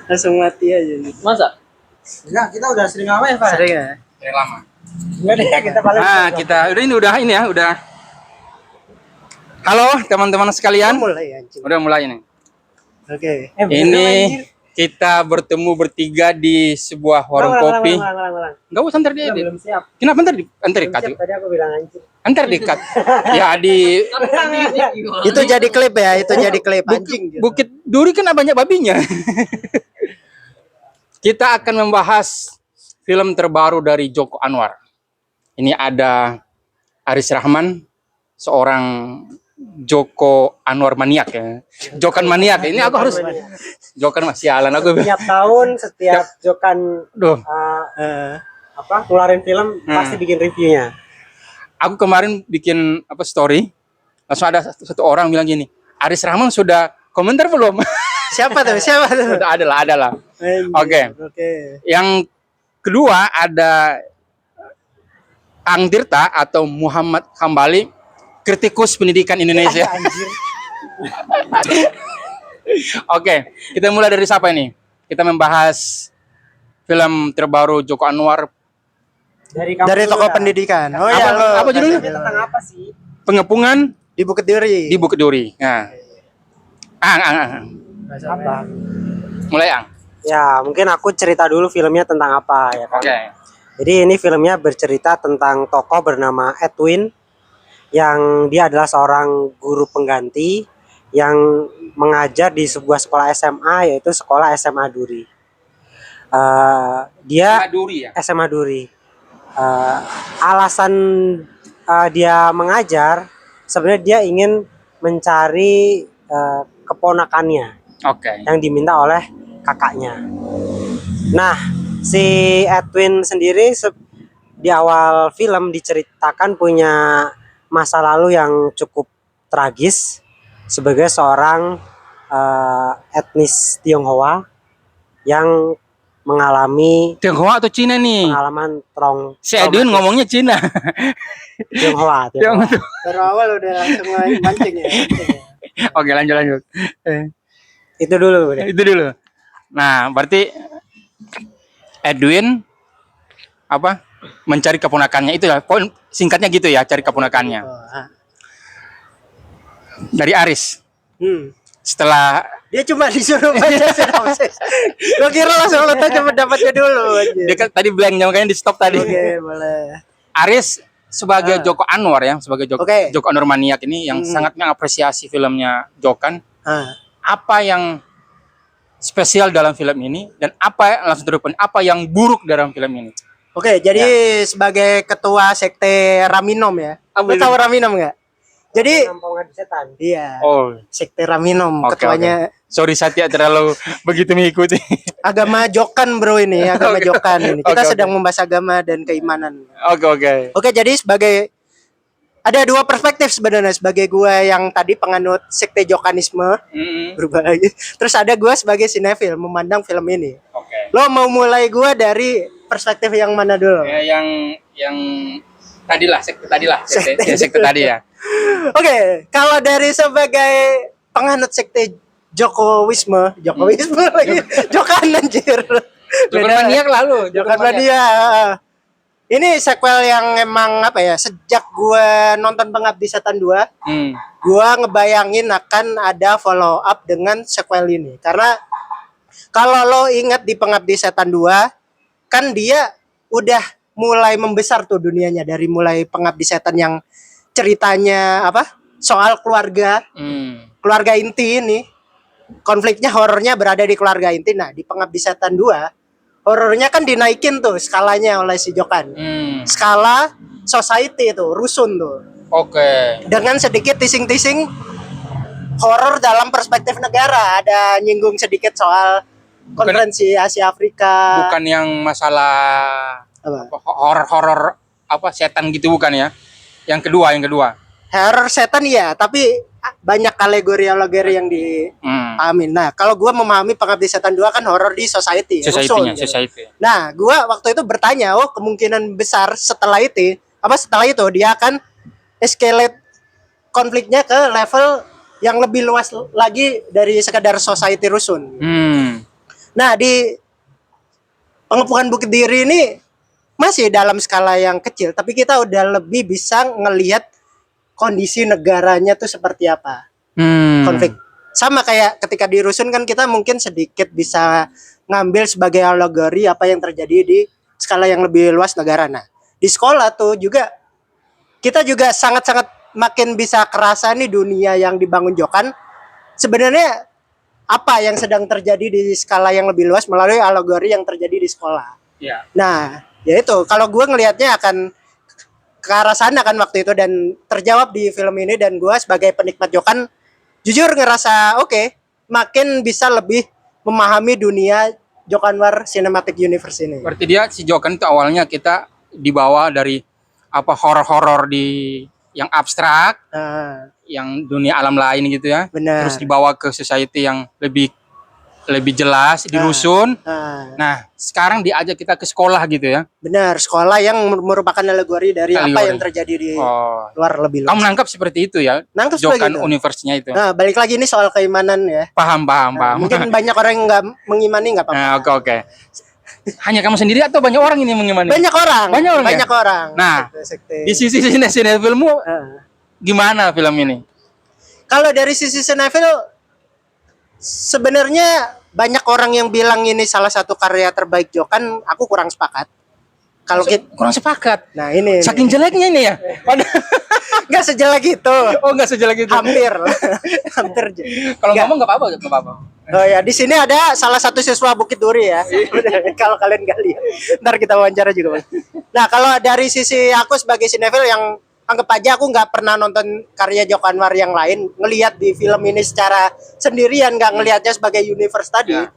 Langsung mati aja nih. Masa? Enggak, kita udah sering lama ya, Pak? Sering ya? Sering lama. Enggak deh, kita paling. Kita udah. Halo teman-teman sekalian. Mulai anjing. Udah mulai nih. Oke. Ini kita bertemu bertiga di sebuah warung kopi. Enggak usah ntar dia. Belum siap. Kenapa ntar dikat? Siap tadi aku bilang anjing. Ntar dikat. Ya di Itu jadi klip ya, itu jadi klip anjing. Bukit Duri kan banyak babinya. Kita akan membahas film terbaru dari Joko Anwar. Ini ada Aris Rahman, seorang Joko Anwar maniak ya. Jokan maniak. Ini aku harus Jokan masih sialan aku. Setiap tahun setiap Jokan keluarin film pasti bikin reviewnya. Aku kemarin bikin story, langsung ada satu orang bilang gini, Aris Rahman sudah komentar belum? Siapa tuh? Sudah ada lah. Oke. Yang kedua ada Ang Tirta atau Muhammad Hambali, kritikus pendidikan Indonesia. Oke, kita mulai dari siapa ini? Kita membahas film terbaru Joko Anwar dari tokoh pendidikan. Oh apa, ya, apa judulnya? Tentang apa sih? Pengepungan Di Bukit Duri. di Bukit Duri. Nah. Apa? Mulai Ang. Ya, mungkin aku cerita dulu filmnya tentang apa ya kan. Oke. Jadi ini filmnya bercerita tentang tokoh bernama Edwin yang dia adalah seorang guru pengganti yang mengajar di sebuah sekolah SMA yaitu sekolah SMA Duri. Dia Duri ya. SMA Duri. Alasan dia mengajar sebenarnya dia ingin mencari keponakannya Oke. yang diminta oleh kakaknya. Nah, si Edwin sendiri di awal film diceritakan punya masa lalu yang cukup tragis sebagai seorang etnis Tionghoa yang mengalami Tionghoa atau Cina nih? pengalaman Si Edwin ngomongnya Cina. Tionghoa. Baru awal udah langsung mancing ya. Oke, lanjut. Itu dulu. Itu dulu. Nah, berarti Edwin mencari keponakannya itu ya. Poin singkatnya gitu ya, cari keponakannya. Dari Aris. Setelah Dia cuma disuruh baca sinopsis. Lo kira langsung lo cuma dapatnya dulu aja. dia kan tadi blank, makanya di stop tadi. Oke, boleh. Aris sebagai Joko Anwar ya, sebagai Joko Anwar maniak ini yang sangat mengapresiasi filmnya Jokan. Apa yang spesial dalam film ini dan apa yang buruk dalam film ini? Oke, jadi sebagai ketua sekte Raminom ya. Lo tahu Raminom nggak? Jadi setan. Iya. Oh, sekte Raminom ketuanya. Sorry Satya terlalu begitu mengikuti. Agama Jokan bro ini, agama Jokan ini. Kita sedang membahas agama dan keimanan. Oke, jadi sebagai ada dua perspektif sebenarnya, sebagai gue yang tadi penganut sekte Jokanisme berubah lagi. Terus ada gue sebagai sinefil memandang film ini. Lo mau mulai gue dari perspektif yang mana dulu? Ya, yang sekte tadi ya. Oke, kalau dari sebagai penganut sekte Jokowisme lagi, Jokan anjir. Jokan maniak lalu. Jokan maniak. Ini sequel yang emang sejak gue nonton Pengabdi Setan 2, gue ngebayangin akan ada follow up dengan sequel ini. Karena kalau lo ingat di Pengabdi Setan 2, kan dia udah mulai membesar tuh dunianya, dari mulai Pengabdi Setan yang ceritanya soal keluarga inti ini, konfliknya horornya berada di keluarga inti. Nah, di Pengabdi Setan 2 horornya kan dinaikin tuh skalanya oleh si Jokan. Skala society itu, rusun tuh. Oke. Dengan sedikit tising-tising horor dalam perspektif negara. Ada nyinggung sedikit soal konferensi Asia Afrika. Bukan yang masalah horor setan gitu bukan ya? Yang kedua. Horor setan ya, tapi banyak alegori yang dipahamin. Nah, kalau gue memahami Pengabdi Setan 2 kan horor di society. Society. Nah, gue waktu itu bertanya, kemungkinan besar setelah itu dia akan escalate konfliknya ke level yang lebih luas lagi dari sekedar society rusun. Nah, di Pengepungan Bukit Duri ini masih dalam skala yang kecil, tapi kita udah lebih bisa ngelihat kondisi negaranya tuh seperti apa. Konflik. Sama kayak ketika di Rusun kan kita mungkin sedikit bisa ngambil sebagai alegori apa yang terjadi di skala yang lebih luas negara. Nah, di sekolah tuh juga kita juga sangat-sangat makin bisa kerasa nih dunia yang dibangun Jokan sebenarnya apa yang sedang terjadi di skala yang lebih luas melalui alegori yang terjadi di sekolah. Iya. Nah, ya itu kalau gue ngelihatnya akan ke arah sana kan waktu itu dan terjawab di film ini, dan gue sebagai penikmat Jokan jujur ngerasa oke, makin bisa lebih memahami dunia Joko Anwar Cinematic Universe ini. Berarti dia si Jokan itu awalnya kita dibawa dari apa horor-horor di yang abstrak, yang dunia alam lain gitu ya. Benar. Terus dibawa ke society yang lebih jelas di rusun. Nah, sekarang diajak kita ke sekolah gitu ya. Benar, sekolah yang merupakan alegori dari apa yang terjadi di luar lebih luas. Kamu nangkap seperti itu ya? Nangkap Jokan itu. Universe-nya itu. Nah, balik lagi ini soal keimanan ya. Paham. Mungkin banyak orang yang nggak mengimani, nggak apa-apa. Nah, oke. Hanya kamu sendiri atau banyak orang ini mengimani? Banyak orang. Nah, di sisi sinefilmu gimana film ini? Kalau dari sisi sinefil sebenarnya banyak orang yang bilang ini salah satu karya terbaik Jokan, aku kurang sepakat. Kalau kita kurang sepakat. Nah, ini saking jeleknya ini ya. Nggak sejelek itu. Oh, nggak sejelek itu. Hampir. Kalau ngomong nggak apa-apa. Oh ya, di sini ada salah satu siswa Bukit Duri ya. Kalau kalian nggak lihat, ntar kita wawancara juga. Nah, kalau dari sisi aku sebagai sinefil yang anggap aja aku nggak pernah nonton karya Joko Anwar yang lain, ngelihat di film ini secara sendirian, nggak ngelihatnya sebagai universe tadi. Ya.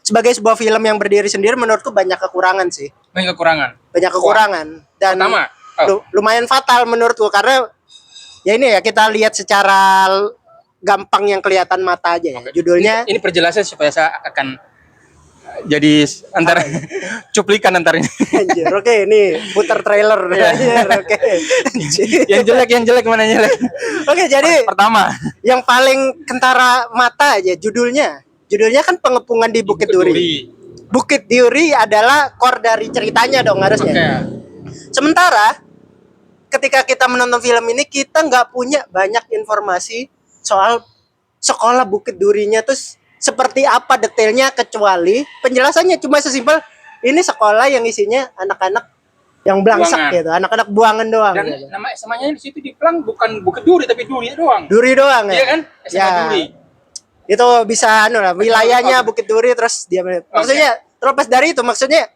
Sebagai sebuah film yang berdiri sendiri, menurutku banyak kekurangan sih. Banyak kekurangan. Dan pertama, lumayan fatal menurutku karena ya ini ya kita lihat secara gampang yang kelihatan mata aja ya. Judulnya ini perjelasan supaya saya akan jadi antara cuplikan antar ini. Anjir, oke, ini putar trailer. Anjir, oke. Yang jelek mana jelek? Oke, jadi pertama yang paling kentara mata aja judulnya kan Pengepungan di Bukit Duri. Bukit Duri adalah core dari ceritanya dong harusnya. Okay. Sementara ketika kita menonton film ini kita nggak punya banyak informasi soal sekolah Bukit Durinya tuh seperti apa detailnya, kecuali penjelasannya cuma sesimpel ini sekolah yang isinya anak-anak yang belangsak gitu, anak-anak buangan doang. Dan gitu. nama samanya di situ dipelang bukan Bukit Duri tapi Duri doang. Duri doang ya. Iya kan? SMA Duri. Itu bisa wilayahnya Bukit Duri terus dia maksudnya terlepas dari itu maksudnya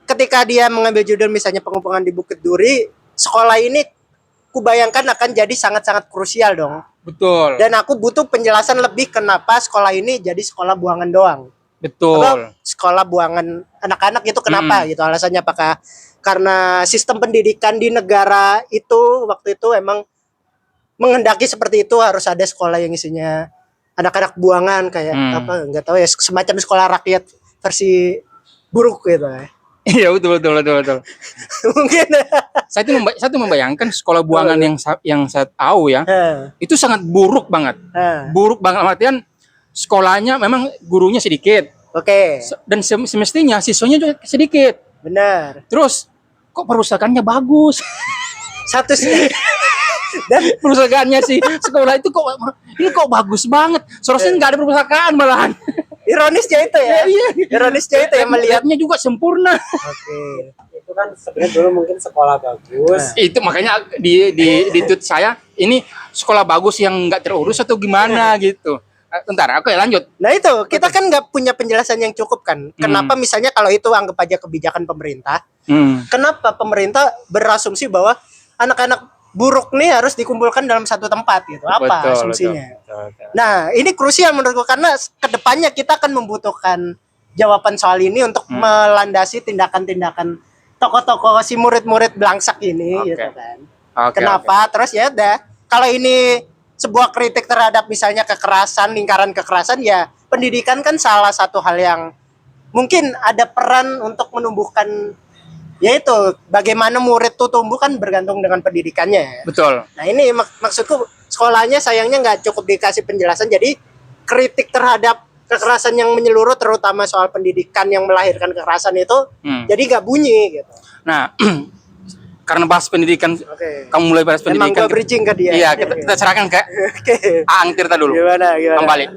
ketika dia mengambil judul misalnya Pengepungan di Bukit Duri, sekolah ini kubayangkan akan jadi sangat-sangat krusial dong. Betul. Dan aku butuh penjelasan lebih kenapa sekolah ini jadi sekolah buangan doang. Betul. Atau sekolah buangan anak-anak itu kenapa gitu alasannya, apakah karena sistem pendidikan di negara itu waktu itu emang menghendaki seperti itu, harus ada sekolah yang isinya anak-anak buangan kayak apa nggak tahu ya, semacam sekolah rakyat versi buruk gitu ya. Iya betul. Mungkin saya tuh membayangkan sekolah buangan yang saya tahu ya, itu sangat buruk banget. Buruk banget artian sekolahnya memang gurunya sedikit. Oke. Dan semestinya siswanya juga sedikit. Benar. Terus kok perpustakaannya bagus? Satu sih. Dan perpustakaannya sih sekolah itu kok bagus banget. Seharusnya nggak ada perpustakaan malahan. Ironisnya itu ya. Iya. Ironisnya itu ya, melihatnya juga sempurna. Oke. Itu kan sebenarnya dulu mungkin sekolah bagus. Itu makanya di tweet saya ini sekolah bagus yang nggak terurus atau gimana gitu. Bentar, oke lanjut. Nah itu kita kan nggak punya penjelasan yang cukup kan. Kenapa misalnya kalau itu anggap aja kebijakan pemerintah, kenapa pemerintah berasumsi bahwa anak-anak buruk nih harus dikumpulkan dalam satu tempat gitu? Apa asumsinya? Betul. Nah ini krusial menurutku karena kedepannya kita akan membutuhkan jawaban soal ini untuk melandasi tindakan-tindakan tokoh-tokoh si murid-murid belangsak ini gitu kan. Kenapa? Terus ya udah, kalau ini sebuah kritik terhadap misalnya kekerasan, lingkaran kekerasan, ya pendidikan kan salah satu hal yang mungkin ada peran untuk menumbuhkan, yaitu bagaimana murid tuh tumbuh kan bergantung dengan pendidikannya. Betul. Nah ini maksudku sekolahnya sayangnya nggak cukup dikasih penjelasan, jadi kritik terhadap kekerasan yang menyeluruh, terutama soal pendidikan yang melahirkan kekerasan itu, jadi nggak bunyi gitu. Nah, karena bahas pendidikan, Oke. kamu mulai bahas Emang pendidikan. gua bridging ke dia. Iya, kita serahkan ke Oke. Aang Tirta dulu. Gimana? Kembali.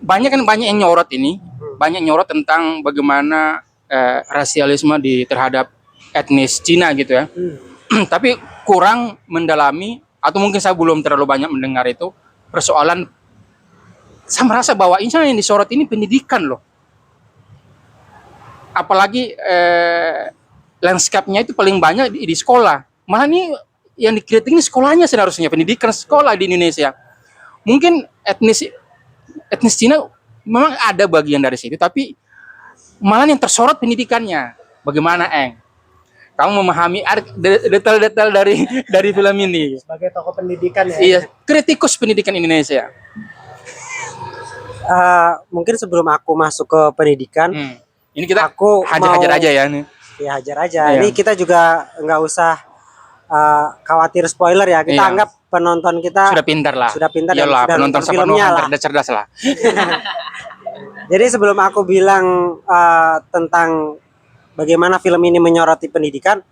Banyak yang nyorot ini, banyak nyorot tentang bagaimana rasialisme terhadap etnis Cina gitu ya. Tapi kurang mendalami, atau mungkin saya belum terlalu banyak mendengar itu persoalan. Saya merasa bahwa ini yang disorot ini pendidikan loh. Apalagi landscape-nya itu paling banyak di sekolah. Malah ini yang dikritik ini sekolahnya, seharusnya pendidikan sekolah di Indonesia. Mungkin etnis Cina memang ada bagian dari situ, tapi malah yang tersorot pendidikannya. Bagaimana, Eng? Kamu memahami detail-detail dari film ini? Sebagai tokoh pendidikan ya. Iya, kritikus pendidikan Indonesia. Mungkin sebelum aku masuk ke pendidikan, Ini kita aku hajar-hajar aja ya nih. ya hajar aja. Iya. Ini kita juga nggak usah khawatir spoiler ya. Kita Iya. anggap penonton kita Sudah pintar lah. sudah pintar dan Iyalah, sudah penonton nonton filmnya lah. cerdas lah. Jadi sebelum aku bilang tentang bagaimana film ini menyoroti pendidikan,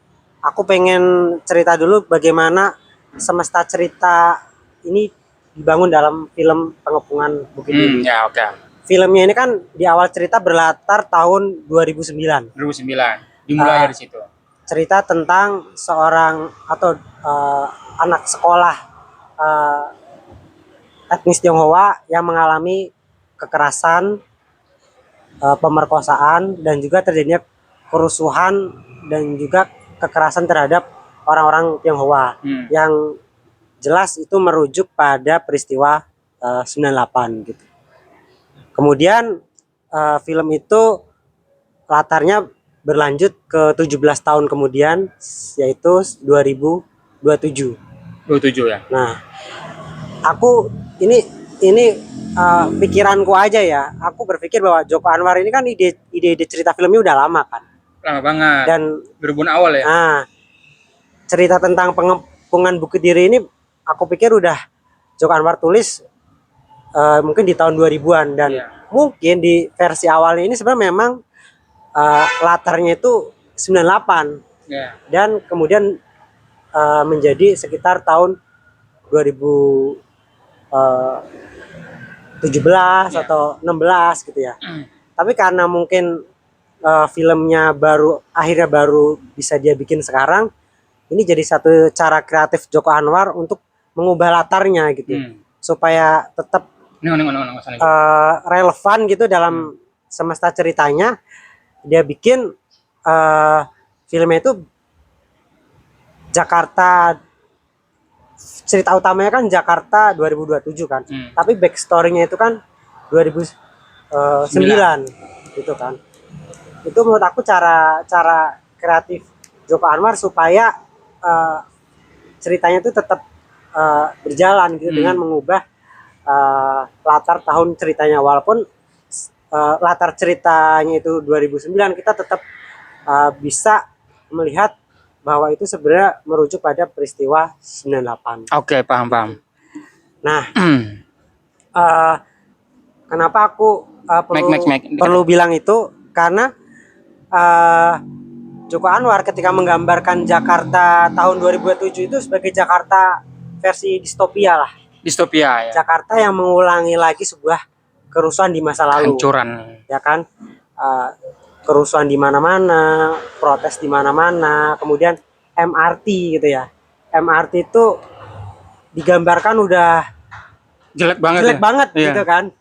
aku pengen cerita dulu bagaimana semesta cerita ini dibangun dalam film Pengepungan Bukit Duri. Ya, oke. Filmnya ini kan di awal cerita berlatar tahun 2009. 2009. Dimulai dari situ. Cerita tentang seorang atau anak sekolah etnis Tionghoa yang mengalami kekerasan, pemerkosaan, dan juga terjadinya kerusuhan dan juga kekerasan terhadap orang-orang Tionghoa yang jelas itu merujuk pada peristiwa 98 gitu. Kemudian film itu latarnya berlanjut ke 17 tahun kemudian, yaitu 2027. 27 ya. Nah, aku ini pikiranku aja ya. Aku berpikir bahwa Joko Anwar ini kan ide cerita filmnya udah lama kan. Lama banget. Dan 2000 awal ya. nah, cerita tentang Pengepungan Bukit Duri ini aku pikir udah Joko Anwar tulis mungkin di tahun 2000-an, dan mungkin di versi awalnya ini sebenarnya memang latarnya itu 98. Dan kemudian menjadi sekitar tahun 2017 atau 16 gitu ya. Tapi karena mungkin filmnya akhirnya baru bisa dia bikin sekarang, ini jadi satu cara kreatif Joko Anwar untuk mengubah latarnya gitu, supaya tetap relevan gitu dalam semesta ceritanya. Dia bikin filmnya itu Jakarta, cerita utamanya kan Jakarta 2027 kan, tapi backstory-nya itu kan 2009 gitu kan. Itu menurut aku cara kreatif Joko Anwar supaya ceritanya itu tetap berjalan gitu, dengan mengubah latar tahun ceritanya. Walaupun latar ceritanya itu 2009, kita tetap bisa melihat bahwa itu sebenarnya merujuk pada peristiwa 98. Oke, paham. Nah, kenapa aku perlu bilang itu? Karena Joko Anwar ketika menggambarkan Jakarta tahun 2007 itu sebagai Jakarta versi distopia lah. Distopia ya. Jakarta yang mengulangi lagi sebuah kerusuhan di masa lalu. Hancuran. Ya kan? Kerusuhan di mana-mana, protes di mana-mana, kemudian MRT gitu ya. MRT itu digambarkan udah jelek banget gitu kan.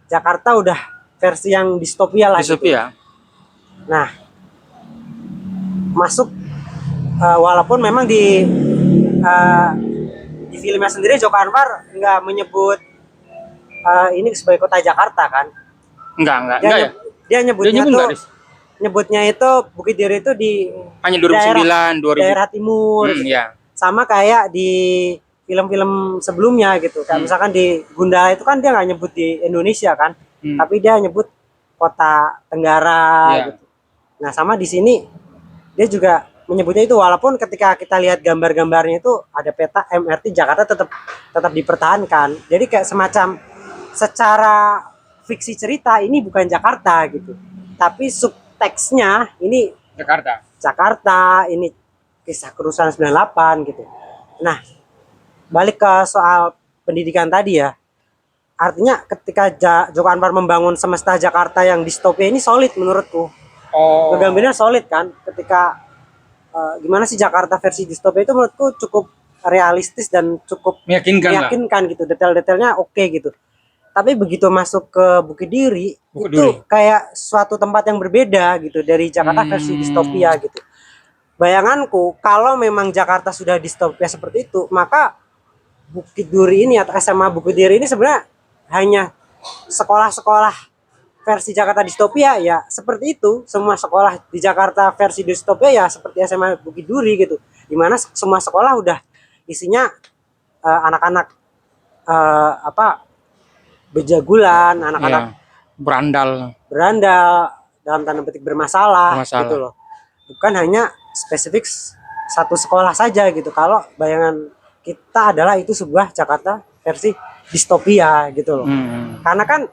Jakarta udah versi yang distopia lah. Distopia. Gitu. Nah, masuk walaupun memang di filmnya sendiri Joko Anwar nggak menyebut ini sebagai kota Jakarta kan. Enggak ya. Dia nyebutnya itu Bukit Duri itu di hanya 2009, 2000 daerah timur. Ya. Sama kayak di film-film sebelumnya gitu. Kayak misalkan di Gundala itu kan dia nggak nyebut di Indonesia kan, tapi dia nyebut kota Tenggara gitu. Nah, sama di sini dia juga menyebutnya itu, walaupun ketika kita lihat gambar-gambarnya itu ada peta MRT Jakarta tetap dipertahankan. Jadi kayak semacam secara fiksi cerita ini bukan Jakarta gitu, tapi subteksnya ini Jakarta, ini kisah kerusuhan 98 gitu. Nah, balik ke soal pendidikan tadi ya. Artinya ketika Joko Anwar membangun semesta Jakarta yang distopia ini solid menurutku. Kegambarnya solid kan. Ketika gimana sih Jakarta versi distopia itu menurutku cukup realistis dan cukup meyakinkan gitu. Detail-detailnya oke gitu. Tapi begitu masuk ke Bukit Duri, kayak suatu tempat yang berbeda gitu dari Jakarta versi distopia gitu. Bayanganku kalau memang Jakarta sudah distopia seperti itu, maka Bukit Duri ini atau SMA Bukit Duri ini sebenarnya hanya sekolah-sekolah versi Jakarta distopia ya seperti itu. Semua sekolah di Jakarta versi distopia ya seperti SMA Bukit Duri gitu. Dimana semua sekolah udah isinya anak-anak bejagulan, anak-anak berandal dalam tanda petik bermasalah gitu loh. Bukan hanya spesifik satu sekolah saja gitu. Kalau bayangan kita adalah itu sebuah Jakarta versi distopia gitu loh. Karena kan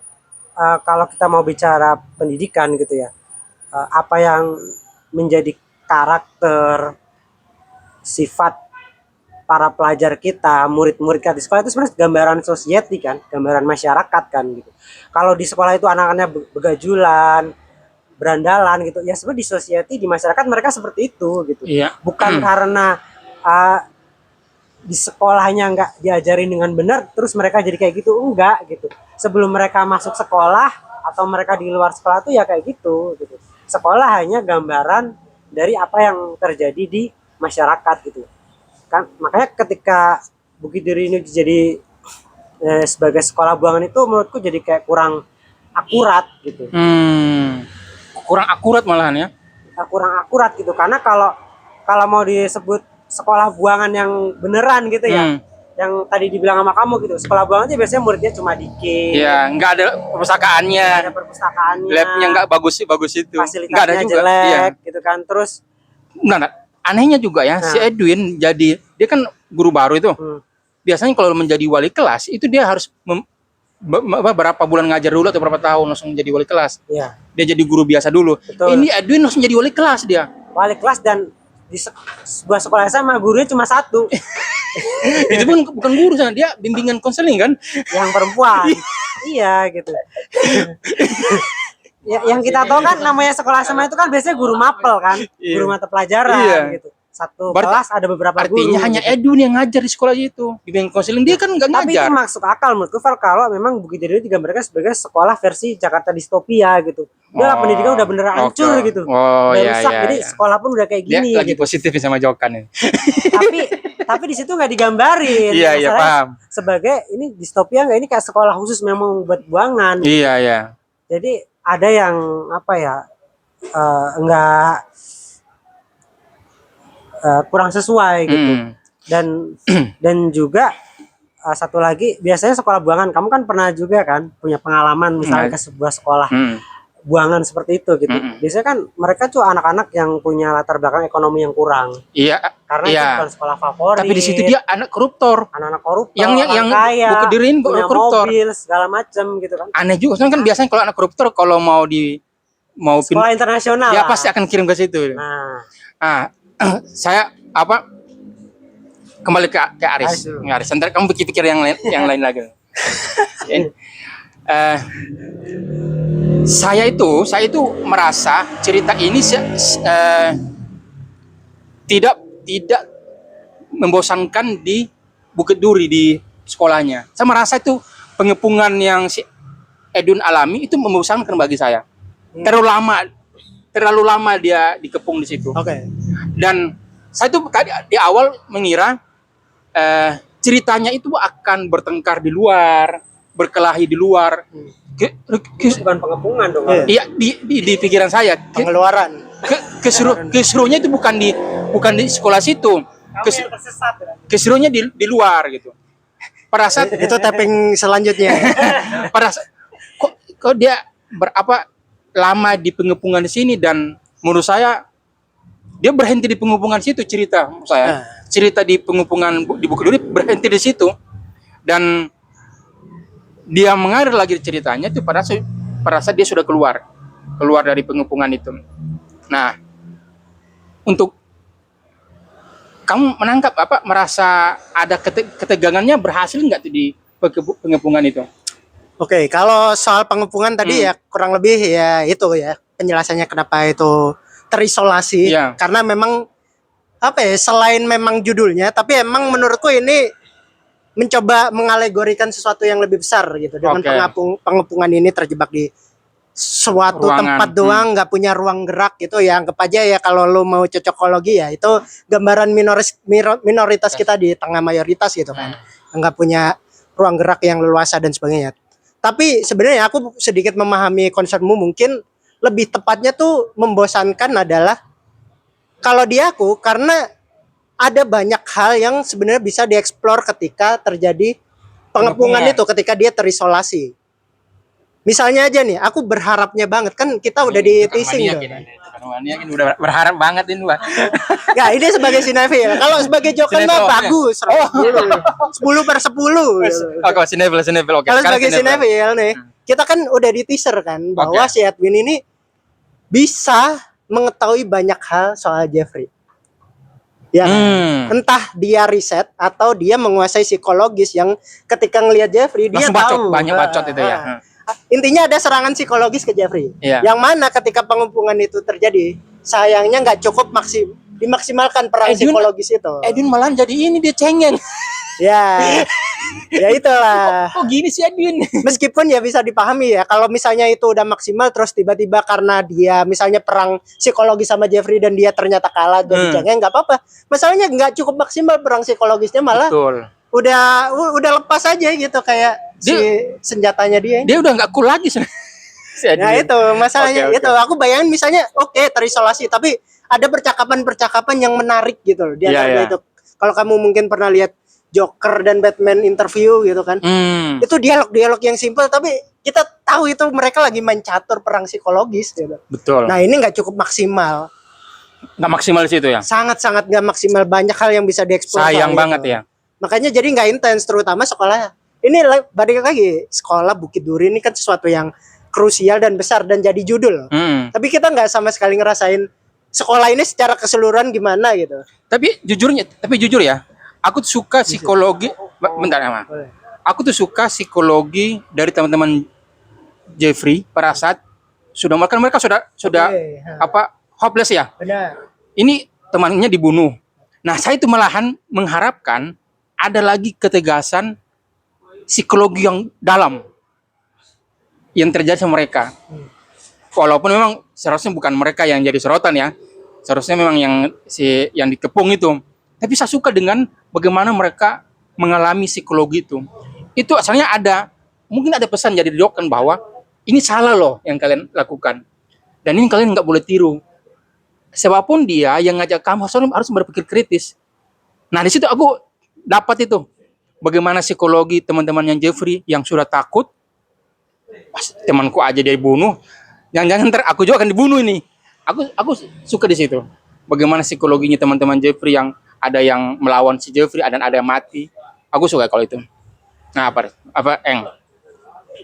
kalau kita mau bicara pendidikan gitu ya, apa yang menjadi karakter sifat para pelajar kita, murid-murid kita di sekolah itu sebenarnya gambaran society kan, gambaran masyarakat kan gitu. Kalau di sekolah itu anak-anaknya begajulan, berandalan gitu, ya sebenarnya di society, di masyarakat mereka seperti itu gitu. Bukan karena di sekolahnya nggak diajarin dengan benar, terus mereka jadi kayak gitu, enggak gitu. Sebelum mereka masuk sekolah atau mereka di luar sekolah tuh ya kayak gitu gitu. Sekolah hanya gambaran dari apa yang terjadi di masyarakat gitu. Kan makanya ketika Bukit Duri ini jadi sebagai sekolah buangan itu menurutku jadi kayak kurang akurat gitu. Kurang akurat malahan ya. Kurang akurat gitu karena kalau mau disebut sekolah buangan yang beneran gitu ya, yang tadi dibilang sama kamu gitu, sekolah buangan itu biasanya muridnya cuma dikit. Iya, nggak ada perpustakaannya. Nggak ada perpustakaannya. Labnya nggak bagus itu. Fasilitasnya ada juga. Jelek gitu kan. Terus anehnya juga ya, si Edwin dia kan guru baru itu. Biasanya kalau menjadi wali kelas itu dia harus berapa bulan ngajar dulu atau berapa tahun langsung jadi wali kelas. Iya. Dia jadi guru biasa dulu. Betul. Ini Edwin langsung jadi wali kelas dia. Wali kelas dan di sebuah sekolah SMA gurunya cuma satu. Itu pun bukan guru, dia bimbingan konseling kan? Yang perempuan. Iya gitu. Ya, yang kita tahu kan namanya sekolah SMA itu kan biasanya guru mapel kan, guru mata pelajaran gitu. Satu kelas ada beberapa guru. Artinya hanya gitu. Edwin yang ngajar di sekolah itu. Bimbingan konseling dia kan nggak ngajar. Tapi itu masuk akal menurutku kalau memang Bukit Duri digambarkan sebagai sekolah versi Jakarta distopia gitu. Udah pendidikan udah bener hancur gitu. Udah rusak. Jadi sekolah pun udah kayak gini. Dia lagi gitu. positif sama Jokan ya. tapi di situ nggak digambarin. Iya paham. Sebagai ini distopia nggak, ini kayak sekolah khusus memang buat buangan. Iya. Jadi ada yang enggak kurang sesuai gitu. Dan juga satu lagi, biasanya sekolah buangan, kamu kan pernah juga kan punya pengalaman misalnya ke sebuah sekolah buangan seperti itu gitu. Biasanya kan mereka tuh anak-anak yang punya latar belakang ekonomi yang kurang. Iya. Karena itu bukan sekolah favorit. Tapi di situ dia anak koruptor. Anak-anak koruptor. Yang kaya, Bukit Duri punya koruptor. mobil segala macam gitu kan. Aneh juga kan biasanya kalau anak koruptor kalau mau sekolah internasional dia lah. pasti akan kirim ke situ. Saya kembali ke Aris. Ntar kamu pikir yang lain lagi. Saya itu merasa cerita ini tidak membosankan di Bukit Duri di sekolahnya. Saya merasa itu pengepungan yang si Edwin alami itu membosankan bagi saya. Terlalu lama dia dikepung di situ. Dan saya tuh tadi di awal mengira ceritanya itu akan bertengkar di luar, berkelahi di luar. Bukan pengepungan dong. Iya, di pikiran saya pengeluaran. Keseruannya itu bukan di sekolah situ. Keseruannya di luar gitu. Pada saat itu tapping selanjutnya. Pada saat, kok dia lama di pengepungan di sini, dan menurut saya dia berhenti di pengepungan situ cerita di pengepungan di Bukit Duri berhenti di situ. Dan dia mengalir lagi ceritanya itu pada saat dia sudah keluar dari pengepungan itu. Nah, untuk kamu menangkap merasa ada ketegangannya berhasil nggak tuh di pengepungan itu? Oke, kalau soal pengepungan tadi ya kurang lebih ya itu ya penjelasannya kenapa itu terisolasi. Iya. Karena memang selain memang judulnya, tapi emang menurutku ini mencoba mengalegorikan sesuatu yang lebih besar gitu dengan pengepungan ini terjebak di suatu tempat doang, nggak punya ruang gerak gitu ya. Anggap aja ya kalau lo mau cocokologi ya itu gambaran minoritas kita di tengah mayoritas gitu kan, nggak punya ruang gerak yang leluasa dan sebagainya. Tapi sebenarnya aku sedikit memahami konsepmu, mungkin lebih tepatnya tuh membosankan adalah kalau di aku karena ada banyak hal yang sebenarnya bisa dieksplor ketika terjadi pengepungan itu, ketika dia terisolasi. Misalnya aja nih, aku berharapnya banget kan kita udah di teasing tuh. Ini udah berharap banget ini, Pak. Ya, ini sebagai sinefil. Kalau sebagai Joker mah bagus. 10/10. Oke, sinefil. Oke. Kalau sebagai sinefil nih, kita kan udah di teaser kan bahwa si Edwin ini bisa mengetahui banyak hal soal Jeffrey. Ya, entah dia riset atau dia menguasai psikologis yang ketika ngelihat Jeffrey dia tahu. Banyak bacot itu ya. Intinya ada serangan psikologis ke Jeffrey. Yang mana ketika pengepungan itu terjadi, sayangnya nggak cukup dimaksimalkan perang psikologis itu. Edwin malah jadi ini, dia cengeng. Ya itulah. Oh gini sih Edwin. Meskipun ya bisa dipahami ya, kalau misalnya itu udah maksimal terus tiba-tiba karena dia misalnya perang psikologis sama Jeffrey dan dia ternyata kalah jadi cengeng, nggak apa-apa. Masalahnya nggak cukup maksimal perang psikologisnya, malah udah lepas aja gitu kayak senjatanya dia. Dia udah nggak cool lagi sih. Nah itu masalahnya. Itu aku bayangin misalnya terisolasi tapi ada percakapan yang menarik gitu loh di antara itu. Kalau kamu mungkin pernah lihat Joker dan Batman interview gitu kan, itu dialog yang simpel tapi kita tahu itu mereka lagi main catur perang psikologis gitu. Betul. Nah ini nggak cukup maksimal. Nggak maksimal di situ ya. Sangat nggak maksimal, banyak hal yang bisa dieksplor. Sayang banget ya. Makanya jadi nggak intens, terutama sekolah. Ini balik lagi, sekolah Bukit Duri ini kan sesuatu yang krusial dan besar dan jadi judul. Tapi kita nggak sama sekali ngerasain sekolah ini secara keseluruhan gimana gitu. Tapi jujur ya, aku tuh suka psikologi. Bentar ya, Ma. Aku tuh suka psikologi dari teman-teman Jeffrey pada saat mereka sudah hopeless ya. Benar. Ini temannya dibunuh. Nah, saya itu malahan mengharapkan ada lagi ketegasan psikologi yang dalam yang terjadi sama mereka. Walaupun memang seharusnya bukan mereka yang jadi sorotan ya. Seharusnya memang yang dikepung itu. Tapi saya suka dengan bagaimana mereka mengalami psikologi itu. Itu asalnya mungkin ada pesan jadi didokkan bahwa ini salah loh yang kalian lakukan. Dan ini kalian nggak boleh tiru. Siapapun dia yang ngajak kamu harus berpikir kritis. Nah di situ aku dapat itu. Bagaimana psikologi teman-teman yang Jeffrey yang sudah takut, temanku aja dia dibunuh, jangan ntar aku juga akan dibunuh ini. Aku suka di situ. Bagaimana psikologinya teman-teman Jeffrey yang ada yang melawan si Jeffrey dan ada yang mati. Aku suka kalau itu. Nah apa Eng?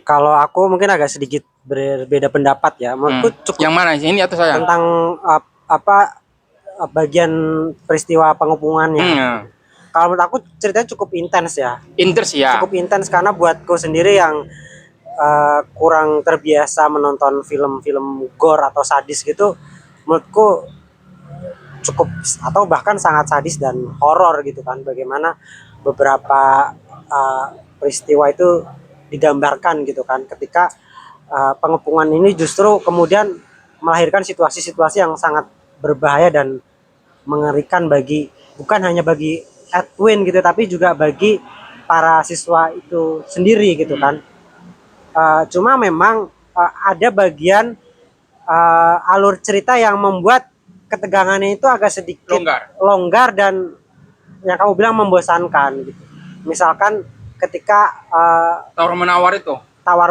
Kalau aku mungkin agak sedikit berbeda pendapat ya. Menurutku cukup. Yang mana ini atau saya? Tentang bagian peristiwa pengepungannya. Kalau menurut aku ceritanya cukup intens ya. Cukup intens karena buatku sendiri yang kurang terbiasa menonton film-film gore atau sadis gitu, menurutku cukup atau bahkan sangat sadis dan horor gitu kan. Bagaimana beberapa peristiwa itu digambarkan gitu kan, ketika pengepungan ini justru kemudian melahirkan situasi-situasi yang sangat berbahaya dan mengerikan bukan hanya bagi Edwin gitu, tapi juga bagi para siswa itu sendiri gitu kan. Cuma memang ada bagian alur cerita yang membuat ketegangannya itu agak sedikit longgar dan yang kamu bilang membosankan gitu. Misalkan ketika tawar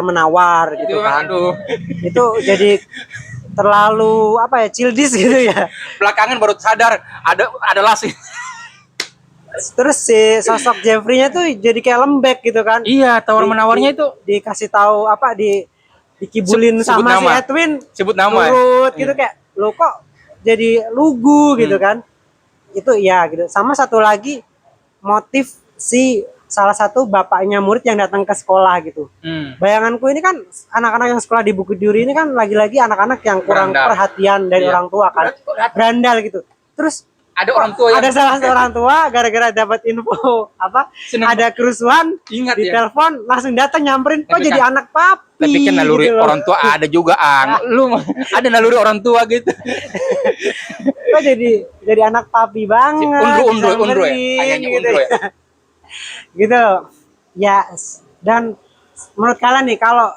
menawar gitu kan. Itu jadi terlalu childish gitu ya. Belakangan baru sadar ada lasih. Terus si sosok Jeffrey-nya tuh jadi kayak lembek gitu kan. Iya, tawar menawarnya itu Dikasih tahu apa dikibulin Sebut sama si nama. Edwin, sebut nama ya. turut gitu kayak lo kok jadi lugu gitu Hmm. kan. Itu ya gitu. Sama satu lagi motif si salah satu bapaknya murid yang datang ke sekolah gitu. Hmm. Bayanganku ini kan anak-anak yang sekolah di Bukit Duri ini kan lagi-lagi anak-anak yang kurang Berandal. perhatian dari Iya. orang tua kan. Berandal gitu. Terus Ada orang tua yang ada salah satu orang tua gara-gara dapat info apa Seneng ada kerusuhan ingat di ya. telepon langsung datang nyamperin kok Tapi jadi kan- anak papi Tapi kan naluri gitu loh. orang tua ada juga, Lu ada naluri orang tua gitu. Kok jadi anak papi banget Unru ya. disamperin, Ayahnya gitu Unru ya. gitu ya. Dan menurut kalian nih kalau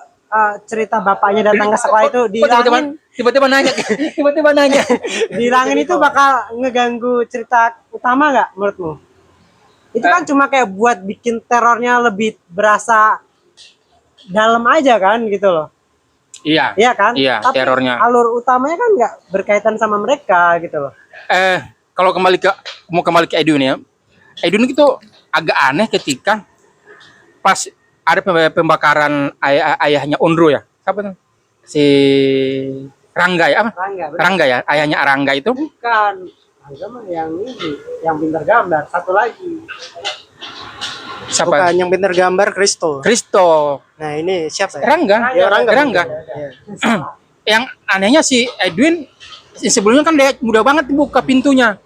cerita bapaknya datang ke sekolah itu dihilangin Tiba-tiba nanya. Tiba-tiba nanya. dihilangin itu bakal ngeganggu cerita utama nggak menurutmu? Itu kan cuma kayak buat bikin terornya lebih berasa dalam aja kan gitu loh. Iya. Iya kan? Iya, Tapi terornya. alur utamanya kan nggak berkaitan sama mereka gitu loh. Kalau mau kembali ke Edwin ya. Edwin itu agak aneh ketika pas ada pembakaran ayahnya Unru ya. Siapa tuh? Si Rangga ya apa? Rangga, bener. Rangga ya, ayahnya Rangga itu. Bukan. Rangga mah yang ini, yang pintar gambar. Satu lagi. Siapa? Bukan yang pinter gambar Kristo. Kristo. Nah ini siapa ya? Rangga. Ya, Rangga. Rangga. Ya. Yang anehnya si Edwin sebelumnya kan dia mudah banget buka pintunya.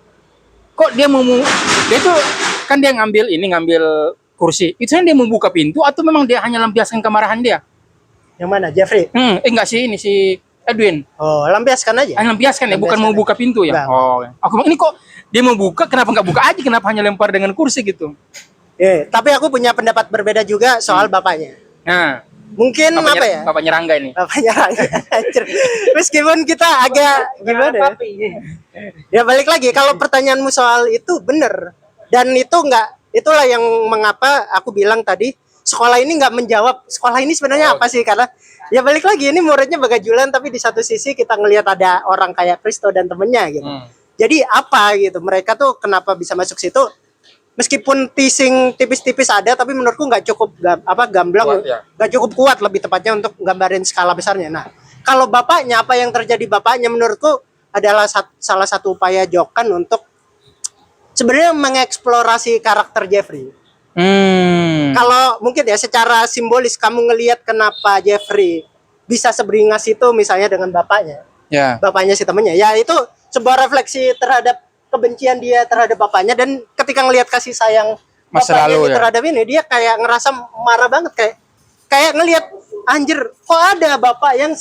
Kok dia dia tuh kan dia ngambil kursi. Itu kan dia mau buka pintu atau memang dia hanya lampiaskan kemarahan dia? Yang mana? Jeffrey? Enggak sih, ini si Edwin. Oh, lampiaskan aja. Hanya lampiaskan ya, bukan mau buka pintu ya. Enggak. Oh, aku bilang ini kok dia mau buka, kenapa nggak buka aja? Kenapa hanya lempar dengan kursi gitu? Tapi aku punya pendapat berbeda juga soal bapaknya. Nah, Mungkin apa ya? Bapaknya Rangga ini. Bapaknya Rangga. Anjir. Meskipun kita agak gimana ya? Papi. Ya balik lagi kalau pertanyaanmu soal itu bener, dan itu itulah yang mengapa aku bilang tadi sekolah ini nggak menjawab sekolah ini sebenarnya apa sih, karena ya balik lagi ini muridnya bagajulan tapi di satu sisi kita ngelihat ada orang kayak Kristo dan temennya gitu. Jadi apa gitu mereka tuh kenapa bisa masuk situ, meskipun teasing tipis-tipis ada tapi menurutku nggak cukup gamblang, Kuat, ya. nggak cukup kuat lebih tepatnya untuk gambarin skala besarnya. Nah kalau bapaknya, apa yang terjadi bapaknya menurutku adalah salah satu upaya Jokan untuk sebenarnya mengeksplorasi karakter Jeffrey. Kalau mungkin ya secara simbolis kamu ngelihat kenapa Jeffrey bisa seberingas itu misalnya dengan bapaknya. Ya. Bapaknya si temennya. Ya itu sebuah refleksi terhadap kebencian dia terhadap bapaknya, dan ketika ngelihat kasih sayang Masa bapaknya lalu, dia ya. terhadap ini, dia kayak ngerasa marah banget, kayak ngelihat anjir kok ada bapak yang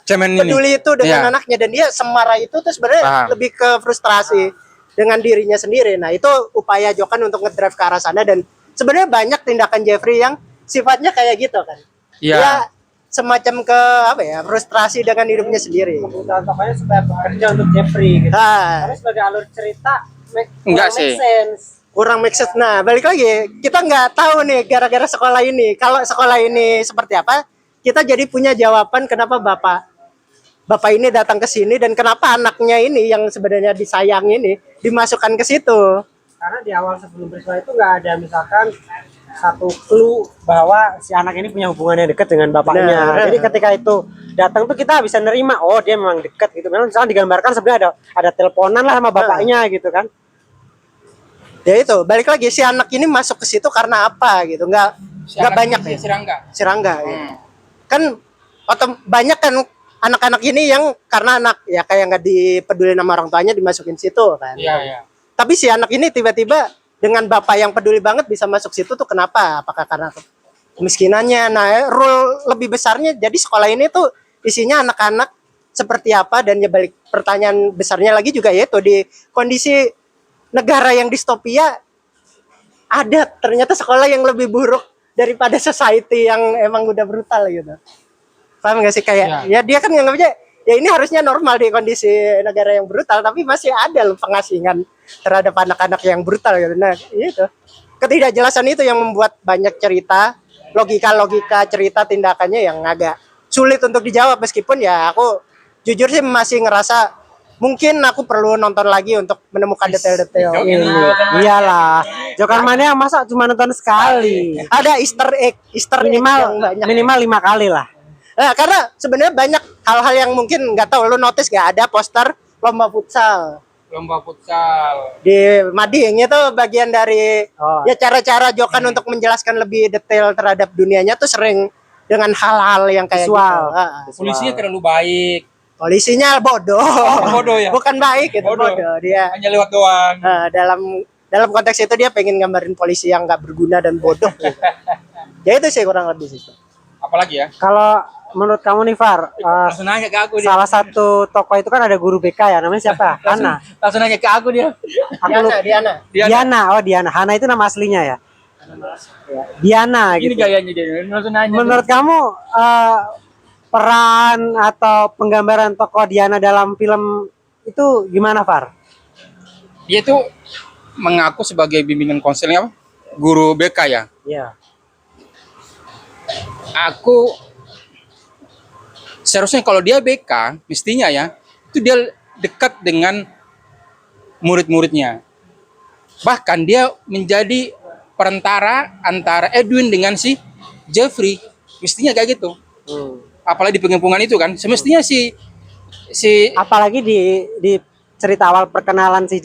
Cemen ini. peduli itu dengan Iya. anaknya, dan dia semarah itu tuh sebenarnya Paham. lebih ke frustrasi dengan dirinya sendiri. Nah itu upaya Jokan untuk ngedrive ke arah sana, dan sebenarnya banyak tindakan Jeffrey yang sifatnya kayak gitu kan. Iya. Dia semacam ke frustrasi dengan hidupnya sendiri. Kebutuhan tokohnya supaya bekerja untuk Jeffrey gitu. Nah, Tapi sebagai alur cerita Enggak kurang sih. make sense. kurang make sense. Nah, balik lagi, kita nggak tahu nih gara-gara sekolah ini. Kalau sekolah ini seperti apa, kita jadi punya jawaban kenapa bapak ini datang ke sini dan kenapa anaknya ini yang sebenarnya disayang ini dimasukkan ke situ. Karena di awal sebelum peristiwa itu nggak ada misalkan satu clue bahwa si anak ini punya hubungan yang dekat dengan bapaknya. Benar. Jadi ketika itu datang tuh kita bisa nerima, oh dia memang dekat gitu. Memang misalkan digambarkan sebenarnya ada teleponan lah sama bapaknya gitu kan. Ya itu, balik lagi si anak ini masuk ke situ karena apa gitu? Nggak banyak ya. Si Rangga. Si Rangga. Gitu. Kan banyak kan anak-anak ini yang karena anak ya kayak nggak dipeduli sama orang tuanya dimasukin situ kan. Iya, iya. Tapi si anak ini tiba-tiba dengan bapak yang peduli banget bisa masuk situ tuh kenapa? Apakah karena kemiskinannya? Nah, rule lebih besarnya jadi sekolah ini tuh isinya anak-anak seperti apa, dan ya balik pertanyaan besarnya lagi juga yaitu di kondisi negara yang distopia ada ternyata sekolah yang lebih buruk daripada society yang emang udah brutal gitu. Paham gak sih kayak ya dia kan nganggapnya ya ini harusnya normal di kondisi negara yang brutal, tapi masih ada loh pengasingan terhadap anak-anak yang brutal gitu. Nah itu ketidakjelasan itu yang membuat banyak cerita, logika cerita tindakannya yang agak sulit untuk dijawab, meskipun ya aku jujur sih masih ngerasa mungkin aku perlu nonton lagi untuk menemukan detail-detail ini. Iyalah, Jokan Mania masa cuma nonton sekali? Ada Easter egg yang Minimal banyak. minimal 5 kali lah. Nah, karena sebenarnya banyak hal-hal yang mungkin nggak tahu, lu notice nggak ada poster lomba futsal Lomba futsal. di Mading itu bagian dari Oh. ya cara-cara Jokan untuk menjelaskan lebih detail terhadap dunianya tuh sering dengan hal-hal yang kayak Visual. gitu. Ah. Polisinya terlalu baik. Polisinya bodoh. Bodoh ya. Bukan baik itu Bodoh. bodoh. Dia Hanya lewat doang. dalam konteks itu dia pengen gambarin polisi yang nggak berguna dan bodoh gitu. Ya itu sih kurang lebih sih. Apalagi ya? Kalau menurut kamu nih Far, Langsung nanya ke aku dia. salah satu tokoh itu kan ada guru BK ya, namanya siapa? Hana. Langsung nanya ke aku dia. Diana. Diana. Oh Diana. Hana itu nama aslinya ya. Ya, Diana Ini gitu. gayanya dia. Langsung nanya. Menurut kamu peran atau penggambaran tokoh Diana dalam film itu gimana Far? Dia tuh mengaku sebagai bimbingan konseling apa? Guru BK ya. Iya. Aku seharusnya kalau dia BK mestinya ya itu dia dekat dengan murid-muridnya. Bahkan dia menjadi perantara antara Edwin dengan si Jeffrey. Mestinya kayak gitu. Apalagi di pengepungan itu kan. Semestinya si Apalagi di cerita awal perkenalan si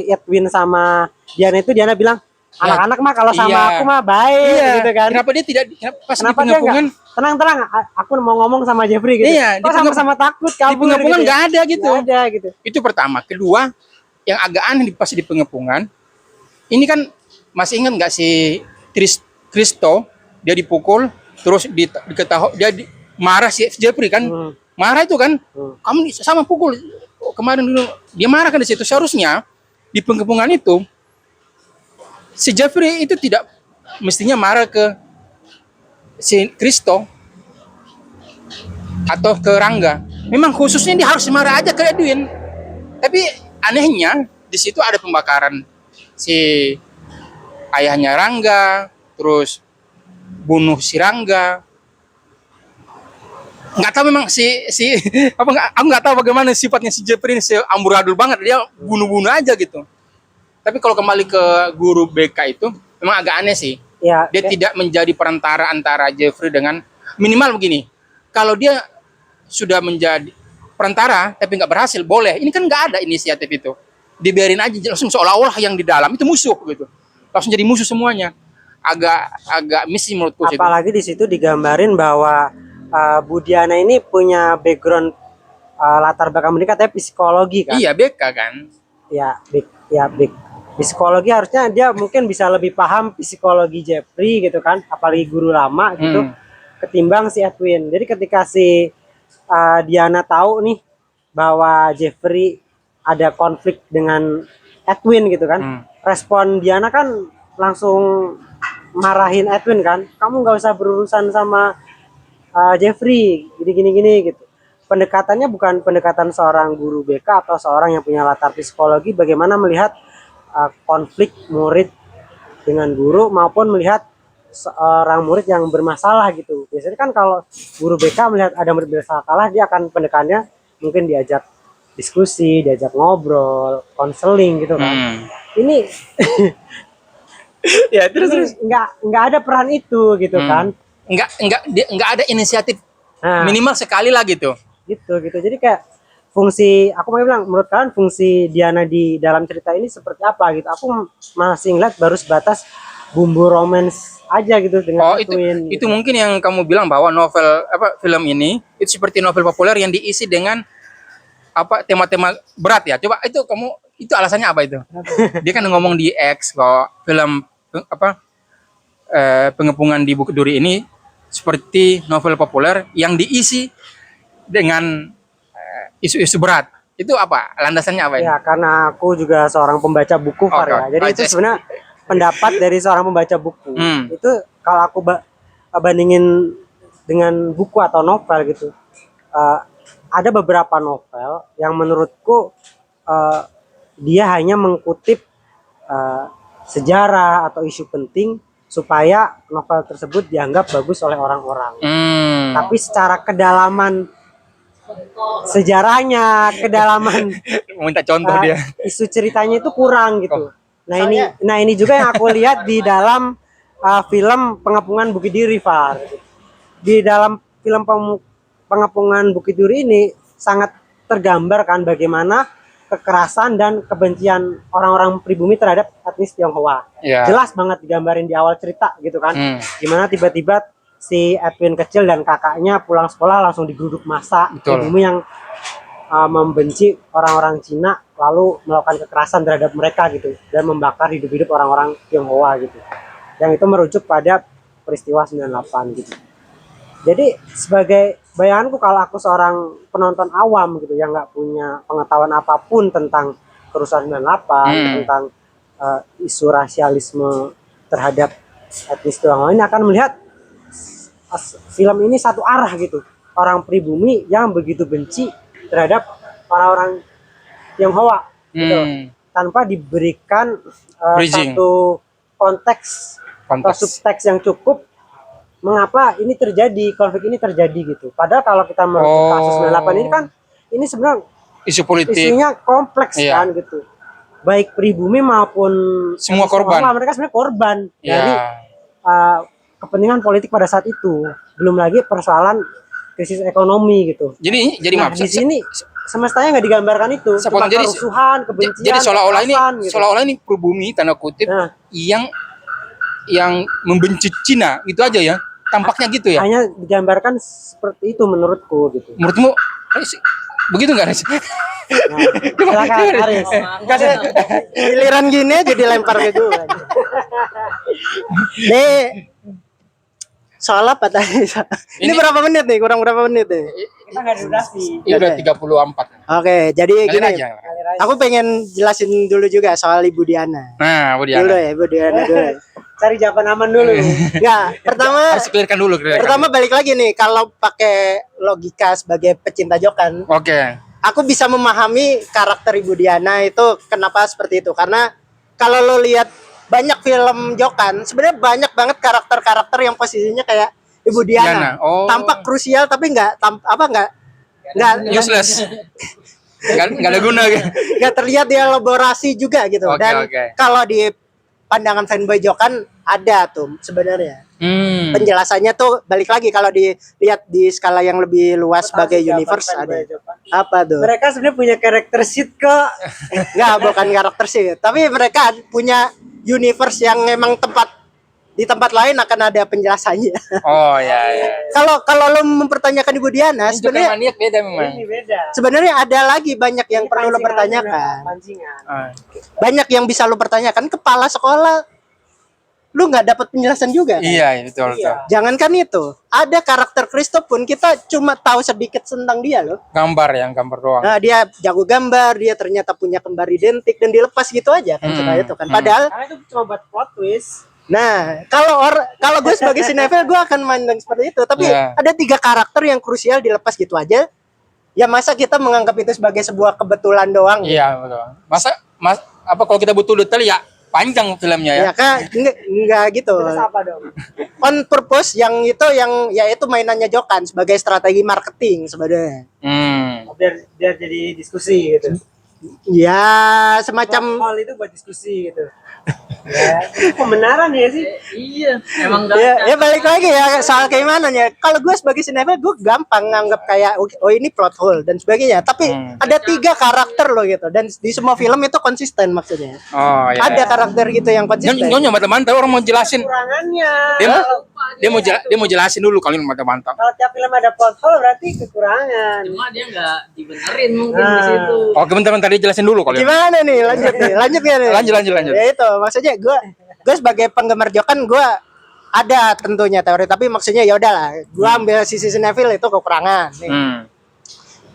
Edwin sama Diana itu Diana bilang anak-anak mah kalau sama iya. aku mah baik gitu kan. Kenapa dia tidak pas Kenapa di dia pengepungan? nggak tenang aku mau ngomong sama Jeffrey gitu. Iya, Kok sama-sama takut Di kabur pengepungan gitu ya? nggak ada gitu. Nggak ada gitu. Itu pertama. Kedua, yang agak aneh pas di pengepungan, ini kan masih ingat nggak si Kristo dia dipukul, terus diketahui dia marah si Jeffrey kan, marah itu kan, kamu sama pukul kemarin dulu, dia marah kan di situ. Seharusnya di pengepungan itu si Jeffrey itu tidak mestinya marah ke si Kristo atau ke Rangga. Memang khususnya dia harus marah aja ke Edwin. Tapi anehnya di situ ada pembakaran si ayahnya Rangga, terus bunuh si Rangga. Nggak tahu memang aku nggak tahu bagaimana sifatnya si Jeffrey ini, amburadul banget, dia bunuh-bunuh aja gitu. Tapi kalau kembali ke guru BK itu memang agak aneh sih. Ya, Dia tidak menjadi perantara antara Jeffrey dengan, minimal begini. Kalau dia sudah menjadi perantara tapi nggak berhasil, boleh. Ini kan nggak ada inisiatif itu. Dibiarin aja langsung seolah-olah yang di dalam itu musuh gitu. Langsung jadi musuh semuanya. Agak misi menurutku situ. apalagi di situ digambarin bahwa Bu Diana ini punya background latar belakang pendidikan katanya psikologi kan. Iya, BK kan. Big. Psikologi harusnya dia mungkin bisa lebih paham psikologi Jeffrey gitu kan, apalagi guru lama gitu, ketimbang si Edwin. Jadi ketika si Diana tahu nih bahwa Jeffrey ada konflik dengan Edwin gitu kan, respon Diana kan langsung marahin Edwin kan, kamu nggak usah berurusan sama Jeffrey, gini gitu. Pendekatannya bukan pendekatan seorang guru BK atau seorang yang punya latar psikologi bagaimana melihat konflik murid dengan guru maupun melihat seorang murid yang bermasalah gitu. Biasanya kan kalau guru BK melihat ada murid bermasalah, dia akan pendekatannya mungkin diajak diskusi, diajak ngobrol, konseling gitu kan. Ini Ya, terus nggak ada peran itu gitu kan. nggak ada inisiatif Nah, minimal sekali lah gitu. gitu. Jadi kayak fungsi, aku mau bilang, menurut kalian fungsi Diana di dalam cerita ini seperti apa gitu? Aku masih ngeliat baru sebatas bumbu romance aja gitu dengan Edwin. Itu mungkin yang kamu bilang bahwa film ini itu seperti novel populer yang diisi dengan tema-tema berat ya. Coba itu alasannya apa itu? Dia kan ngomong di X bahwa film Pengepungan di Bukit Duri ini seperti novel populer yang diisi dengan isu-isu berat. Itu apa? Landasannya apa ini? Ya, karena aku juga seorang pembaca buku, Far ya. Jadi itu sebenarnya pendapat dari seorang pembaca buku. Itu kalau aku bandingin dengan buku atau novel gitu, ada beberapa novel yang menurutku dia hanya mengutip sejarah atau isu penting supaya novel tersebut dianggap bagus oleh orang-orang. Tapi secara kedalaman sejarahnya, kedalaman Minta contoh dia. isu ceritanya itu kurang gitu. Nah ini, Soalnya- nah ini juga yang aku lihat di dalam film Pengepungan Bukit Duri, Far. Di dalam film Pengepungan Bukit Duri ini sangat tergambar kan bagaimana kekerasan dan kebencian orang-orang pribumi terhadap etnis Tionghoa. Iya. Jelas banget digambarin di awal cerita gitu kan. Gimana tiba-tiba si Edwin kecil dan kakaknya pulang sekolah langsung digeruduk massa Betul. pribumi yang membenci orang-orang Cina lalu melakukan kekerasan terhadap mereka gitu dan membakar hidup-hidup orang-orang Tionghoa gitu. Yang itu merujuk pada peristiwa 98 gitu. Jadi sebagai bayanganku kalau aku seorang penonton awam gitu yang nggak punya pengetahuan apapun tentang kerusuhan 98, tentang isu rasialisme terhadap etnis Tionghoa ini akan melihat film ini satu arah gitu. Orang pribumi yang begitu benci terhadap orang-orang Tionghoa gitu. Tanpa diberikan Bridging. satu konteks atau subteks yang cukup mengapa ini terjadi, konflik ini terjadi gitu. Padahal kalau kita merujuk kasus 98 ini kan ini sebenarnya Isu politik. isunya kompleks Iya. kan gitu. Baik pribumi maupun Semua etnis korban. Tionghoa, mereka sebenarnya korban dari Iya. kepentingan politik pada saat itu. Belum lagi persoalan krisis ekonomi gitu. Jadi Nah, maaf. di sini semestanya nggak digambarkan itu. Cuma Jadi kerusuhan, kebencian, jadi seolah-olah ini kekerasan, gitu. seolah-olah ini pribumi tanda kutip Nah. yang membenci Cina itu aja ya. Tampaknya gitu ya. Hanya digambarkan seperti itu menurutku gitu. Menurutmu begitu nggak, Res? Nah, silakan Aris. Giliran gini aja dilempar ke gue. Nih, soal apa tadi? Ini berapa menit nih? Kurang berapa menit nih? Kita nggak durasi. Ini udah 34. Oke, jadi Ngalir gini. aja. Aku pengen jelasin dulu juga soal Ibu Diana. Nah, Bu Dulu Diana. ya, Ibu Diana dulu. Cari jawaban aman dulu. Enggak, pertama Harus clearkan dulu. pertama balik lagi nih, kalau pakai logika sebagai pecinta Jokan, Oke. aku bisa memahami karakter Ibu Diana itu kenapa seperti itu. Karena kalau lo lihat banyak film Jokan, sebenarnya banyak banget karakter-karakter yang posisinya kayak Ibu Diana. Oh. Tampak krusial tapi nggak Useless. Nggak ada guna gitu. nggak terlihat di elaborasi juga gitu. Oke, Dan oke. kalau di pandangan fanboy Jokan ada tuh sebenarnya. Penjelasannya tuh balik lagi kalau dilihat di skala yang lebih luas sebagai universe ada. Apa tuh? Mereka sebenarnya punya karakter sheet kok. Enggak, bukan karakter sih, tapi mereka punya universe yang memang di tempat lain akan ada penjelasannya. Oh ya. Kalau lo mempertanyakan Ibu Diana, Ini Joker sebenarnya maniak beda memang. Ini beda. sebenarnya ada lagi banyak yang Ini perlu lo pancingan, pertanyakan. Pancingan. Banyak yang bisa lo pertanyakan. Kepala sekolah lu nggak dapat penjelasan juga kan? Iya, betul. Jangankan itu, ada karakter Kristo pun kita cuma tahu sedikit tentang dia loh. Gambar doang. Nah, dia jago gambar, dia ternyata punya kembar identik dan dilepas gitu aja kan suka itu kan. Padahal Karena itu cuma buat plot twist. nah, kalau gue sebagai sinetron gue akan mandang seperti itu, tapi Iya. ada 3 karakter yang krusial dilepas gitu aja. Ya masa kita menganggap itu sebagai sebuah kebetulan doang? Iya, betul. Apa kalau kita butuh detail ya panjang filmnya ya. Ya kan enggak gitu. Terus apa dong? On purpose yang yaitu mainannya Jokan sebagai strategi marketing sebenarnya. Biar jadi diskusi gitu. Ya semacam Hal itu buat diskusi gitu. Ya, pembenaran ya sih. Iya, emang gak ya balik lagi ya soal keimanannya. Kalau gue sebagai sinetron gue gampang nganggap kayak oh ini plot hole dan sebagainya. Tapi ada 3 karakter loh gitu dan di semua film itu konsisten maksudnya. Oh iya. Ada karakter gitu yang konsisten. Nyonya mantap orang mau jelasin. Kekurangannya. Dia mau jelasin dulu kali mantap. Kalau tiap film ada plot hole berarti kekurangan. cuma dia nggak dibenerin mungkin di situ. Oke, bentar dia jelasin dulu kali. Gimana nih? Lanjut gak nih? Lanjut. Ya itu maksudnya gue sebagai penggemar Jokan gue ada tentunya teori, tapi maksudnya ya udahlah, gue ambil sisi sinetfil itu kekurangan nih.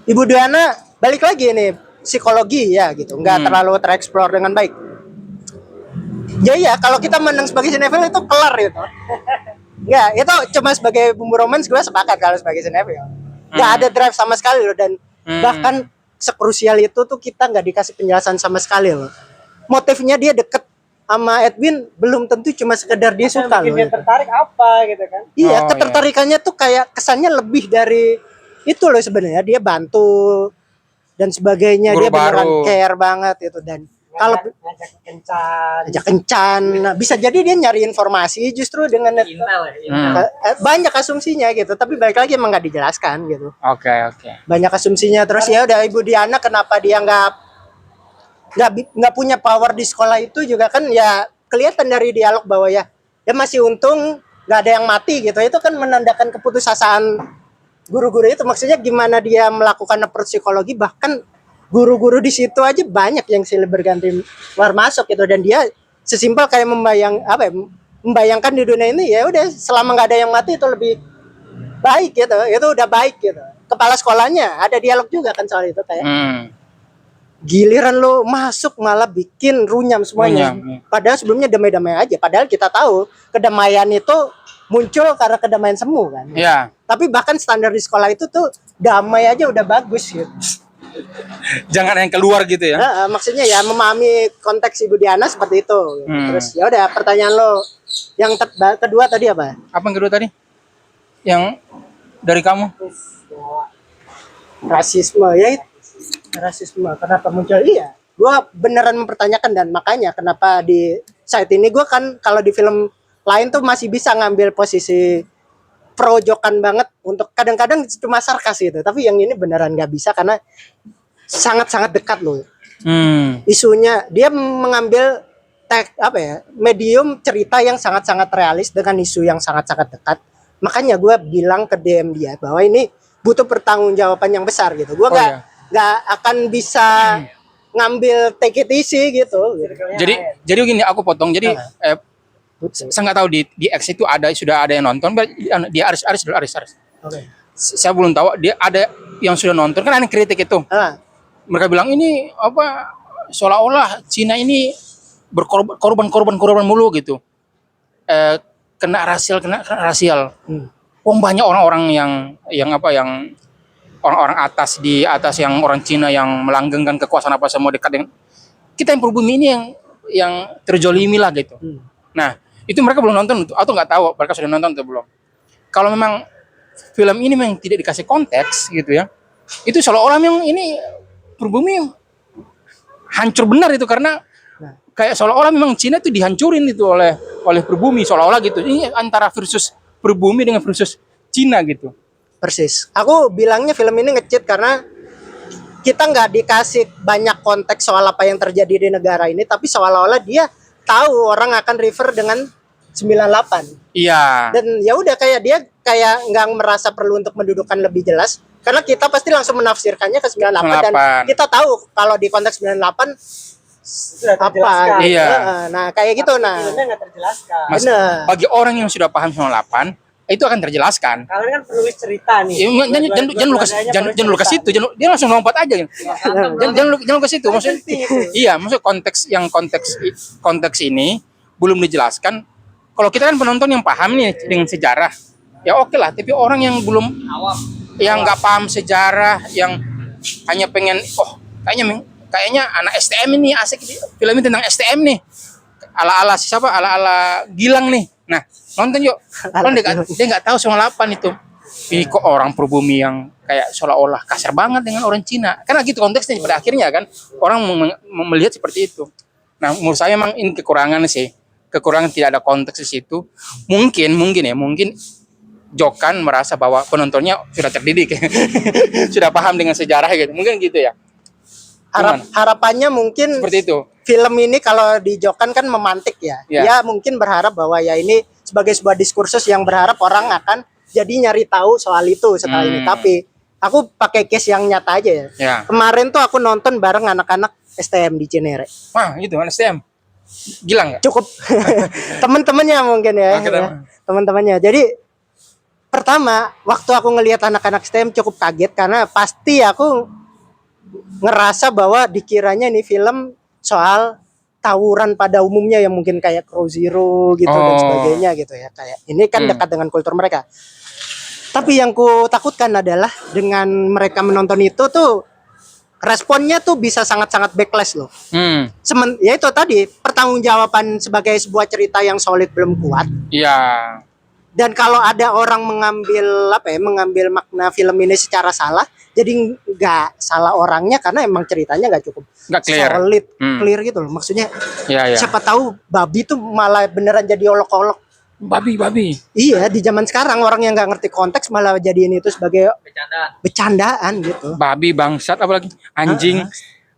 Ibu Diana balik lagi nih psikologi ya gitu, nggak terlalu tereksplor dengan baik. Ya kalau kita menang sebagai sinetfil itu kelar gitu. Nggak, itu cuma sebagai bumbu romans gue sepakat kalau sebagai sinetfil. Nggak ada drive sama sekali loh, dan bahkan sekrusial itu tuh kita nggak dikasih penjelasan sama sekali loh. Motifnya dia deket sama Edwin belum tentu cuma sekedar dia suka loh. Dia tertarik apa gitu kan? Iya, ketertarikannya tuh kayak kesannya lebih dari itu loh sebenarnya dia bantu dan sebagainya, Guru dia beneran baru. care banget itu. Dan kalau ngajak kencan. aja kencan, nah, bisa jadi dia nyari informasi justru dengan Intel ya, Intel. banyak asumsinya gitu, tapi balik lagi emang nggak dijelaskan gitu, Oke. banyak asumsinya. Terus ya udah, Ibu Diana kenapa dia nggak punya power di sekolah itu juga kan ya kelihatan dari dialog bahwa ya masih untung nggak ada yang mati gitu. Itu kan menandakan keputusasaan guru-guru itu. Maksudnya gimana dia melakukan approach psikologi, bahkan guru-guru di situ aja banyak yang silih berganti luar masuk gitu. Dan dia sesimpel kayak membayangkan di dunia ini ya udah selama nggak ada yang mati itu lebih baik gitu, itu udah baik gitu. Kepala sekolahnya ada dialog juga kan soal itu, kayak giliran lo masuk malah bikin runyam semuanya. Padahal sebelumnya damai-damai aja. Padahal kita tahu kedamaian itu muncul karena kedamaian semu kan. Iya. Tapi bahkan standar di sekolah itu tuh damai aja udah bagus gitu. Jangan yang keluar gitu ya. Maksudnya ya memahami konteks Ibu Diana seperti itu. Terus ya udah, pertanyaan lo yang kedua tadi apa? Apa yang kedua tadi? Yang dari kamu? Rasisme ya itu. Rasisme kenapa muncul? Iya, gue beneran mempertanyakan. Dan makanya kenapa di saat ini gue kan kalau di film lain tuh masih bisa ngambil posisi projokan banget untuk kadang-kadang cuma sarkas gitu, tapi yang ini beneran nggak bisa karena sangat-sangat dekat loh isunya. Dia mengambil medium cerita yang sangat-sangat realis dengan isu yang sangat-sangat dekat. Makanya gue bilang ke DM dia bahwa ini butuh pertanggungjawaban yang besar gitu. Gue nggak akan bisa ngambil take it easy gitu. Jadi gini, aku potong. Jadi saya nggak tahu di X itu sudah ada yang nonton. Dia Aris. Okay. Saya belum tahu. Dia ada yang sudah nonton, kan ada yang kritik itu. Mereka bilang ini apa, seolah-olah Cina ini berkorban mulu gitu. Kena rasial. Wong banyak orang-orang yang orang-orang atas yang orang Cina yang melanggengkan kekuasaan apa semua dekat dengan kita yang pribumi ini yang terjolimi lah gitu. Nah, itu mereka belum nonton atau nggak tahu mereka sudah nonton atau belum. Kalau memang film ini memang tidak dikasih konteks gitu ya, itu seolah-olah memang ini pribumi hancur benar itu, karena kayak seolah-olah memang Cina itu dihancurin itu oleh pribumi seolah-olah gitu. Ini antara versus pribumi dengan versus Cina gitu. Persis. Aku bilangnya film ini nge-cheat karena kita nggak dikasih banyak konteks soal apa yang terjadi di negara ini, tapi seolah-olah dia tahu orang akan refer dengan 98. Iya. Dan ya udah, kayak dia kayak nggak merasa perlu untuk mendudukkan lebih jelas karena kita pasti langsung menafsirkannya ke 98 dan kita tahu kalau di konteks 98 apa. Iya. Nah, kayak gitu. Nah, Filmnya nggak terjelaskan. bener. Bagi orang yang sudah paham 98 itu akan terjelaskan. Kalian kan penulis cerita nih. Jangan lu ke situ, dia langsung lompat aja. Jangan lu ke situ. Maksudnya, iya, maksud konteks ini belum dijelaskan. Kalau kita kan penonton yang paham nih dengan sejarah, ya oke lah. Tapi orang yang belum yang nggak paham sejarah, yang hanya pengen kayaknya anak STM ini asik, film ini tentang STM nih, ala Gilang nih. Nah, nonton yuk. Kan dia nggak tahu 98 itu. Ini kok orang pribumi yang kayak seolah-olah kasar banget dengan orang Cina. Karena gitu konteksnya pada akhirnya kan orang melihat seperti itu. Nah, menurut saya memang ini kekurangan sih. Kekurangan tidak ada konteks di situ. Mungkin Jokan merasa bahwa penontonnya sudah terdidik. Sudah paham dengan sejarah gitu. Mungkin gitu ya. Harapannya mungkin seperti itu. Film ini kalau dijokan kan memantik ya. Dia mungkin berharap bahwa ya ini sebagai sebuah diskursus yang berharap orang akan jadi nyari tahu soal itu setelah ini. Tapi aku pakai case yang nyata aja ya. Kemarin tuh aku nonton bareng anak-anak STM di Cinere. Wah, gitu anak STM. Gilang nggak? Cukup teman-temannya mungkin ya. Teman-temannya. Jadi pertama waktu aku ngelihat anak-anak STM cukup kaget karena pasti aku ngerasa bahwa dikiranya ini film soal tawuran pada umumnya yang mungkin kayak Crow Zero gitu dan sebagainya gitu ya. Kayak ini kan dekat dengan kultur mereka. Tapi yang ku takutkan adalah dengan mereka menonton itu tuh responnya tuh bisa sangat-sangat backlash loh. Ya itu tadi, pertanggungjawaban sebagai sebuah cerita yang solid belum kuat. Iya. Dan kalau ada orang mengambil makna film ini secara salah, jadi nggak salah orangnya karena emang ceritanya nggak cukup Nggak clear. solid, clear gitu loh. Maksudnya Ya. siapa tahu babi tuh malah beneran jadi olok-olok. Babi. Iya, di zaman sekarang orang yang nggak ngerti konteks malah jadiin itu sebagai bercandaan gitu. Babi, bangsat, apalagi anjing.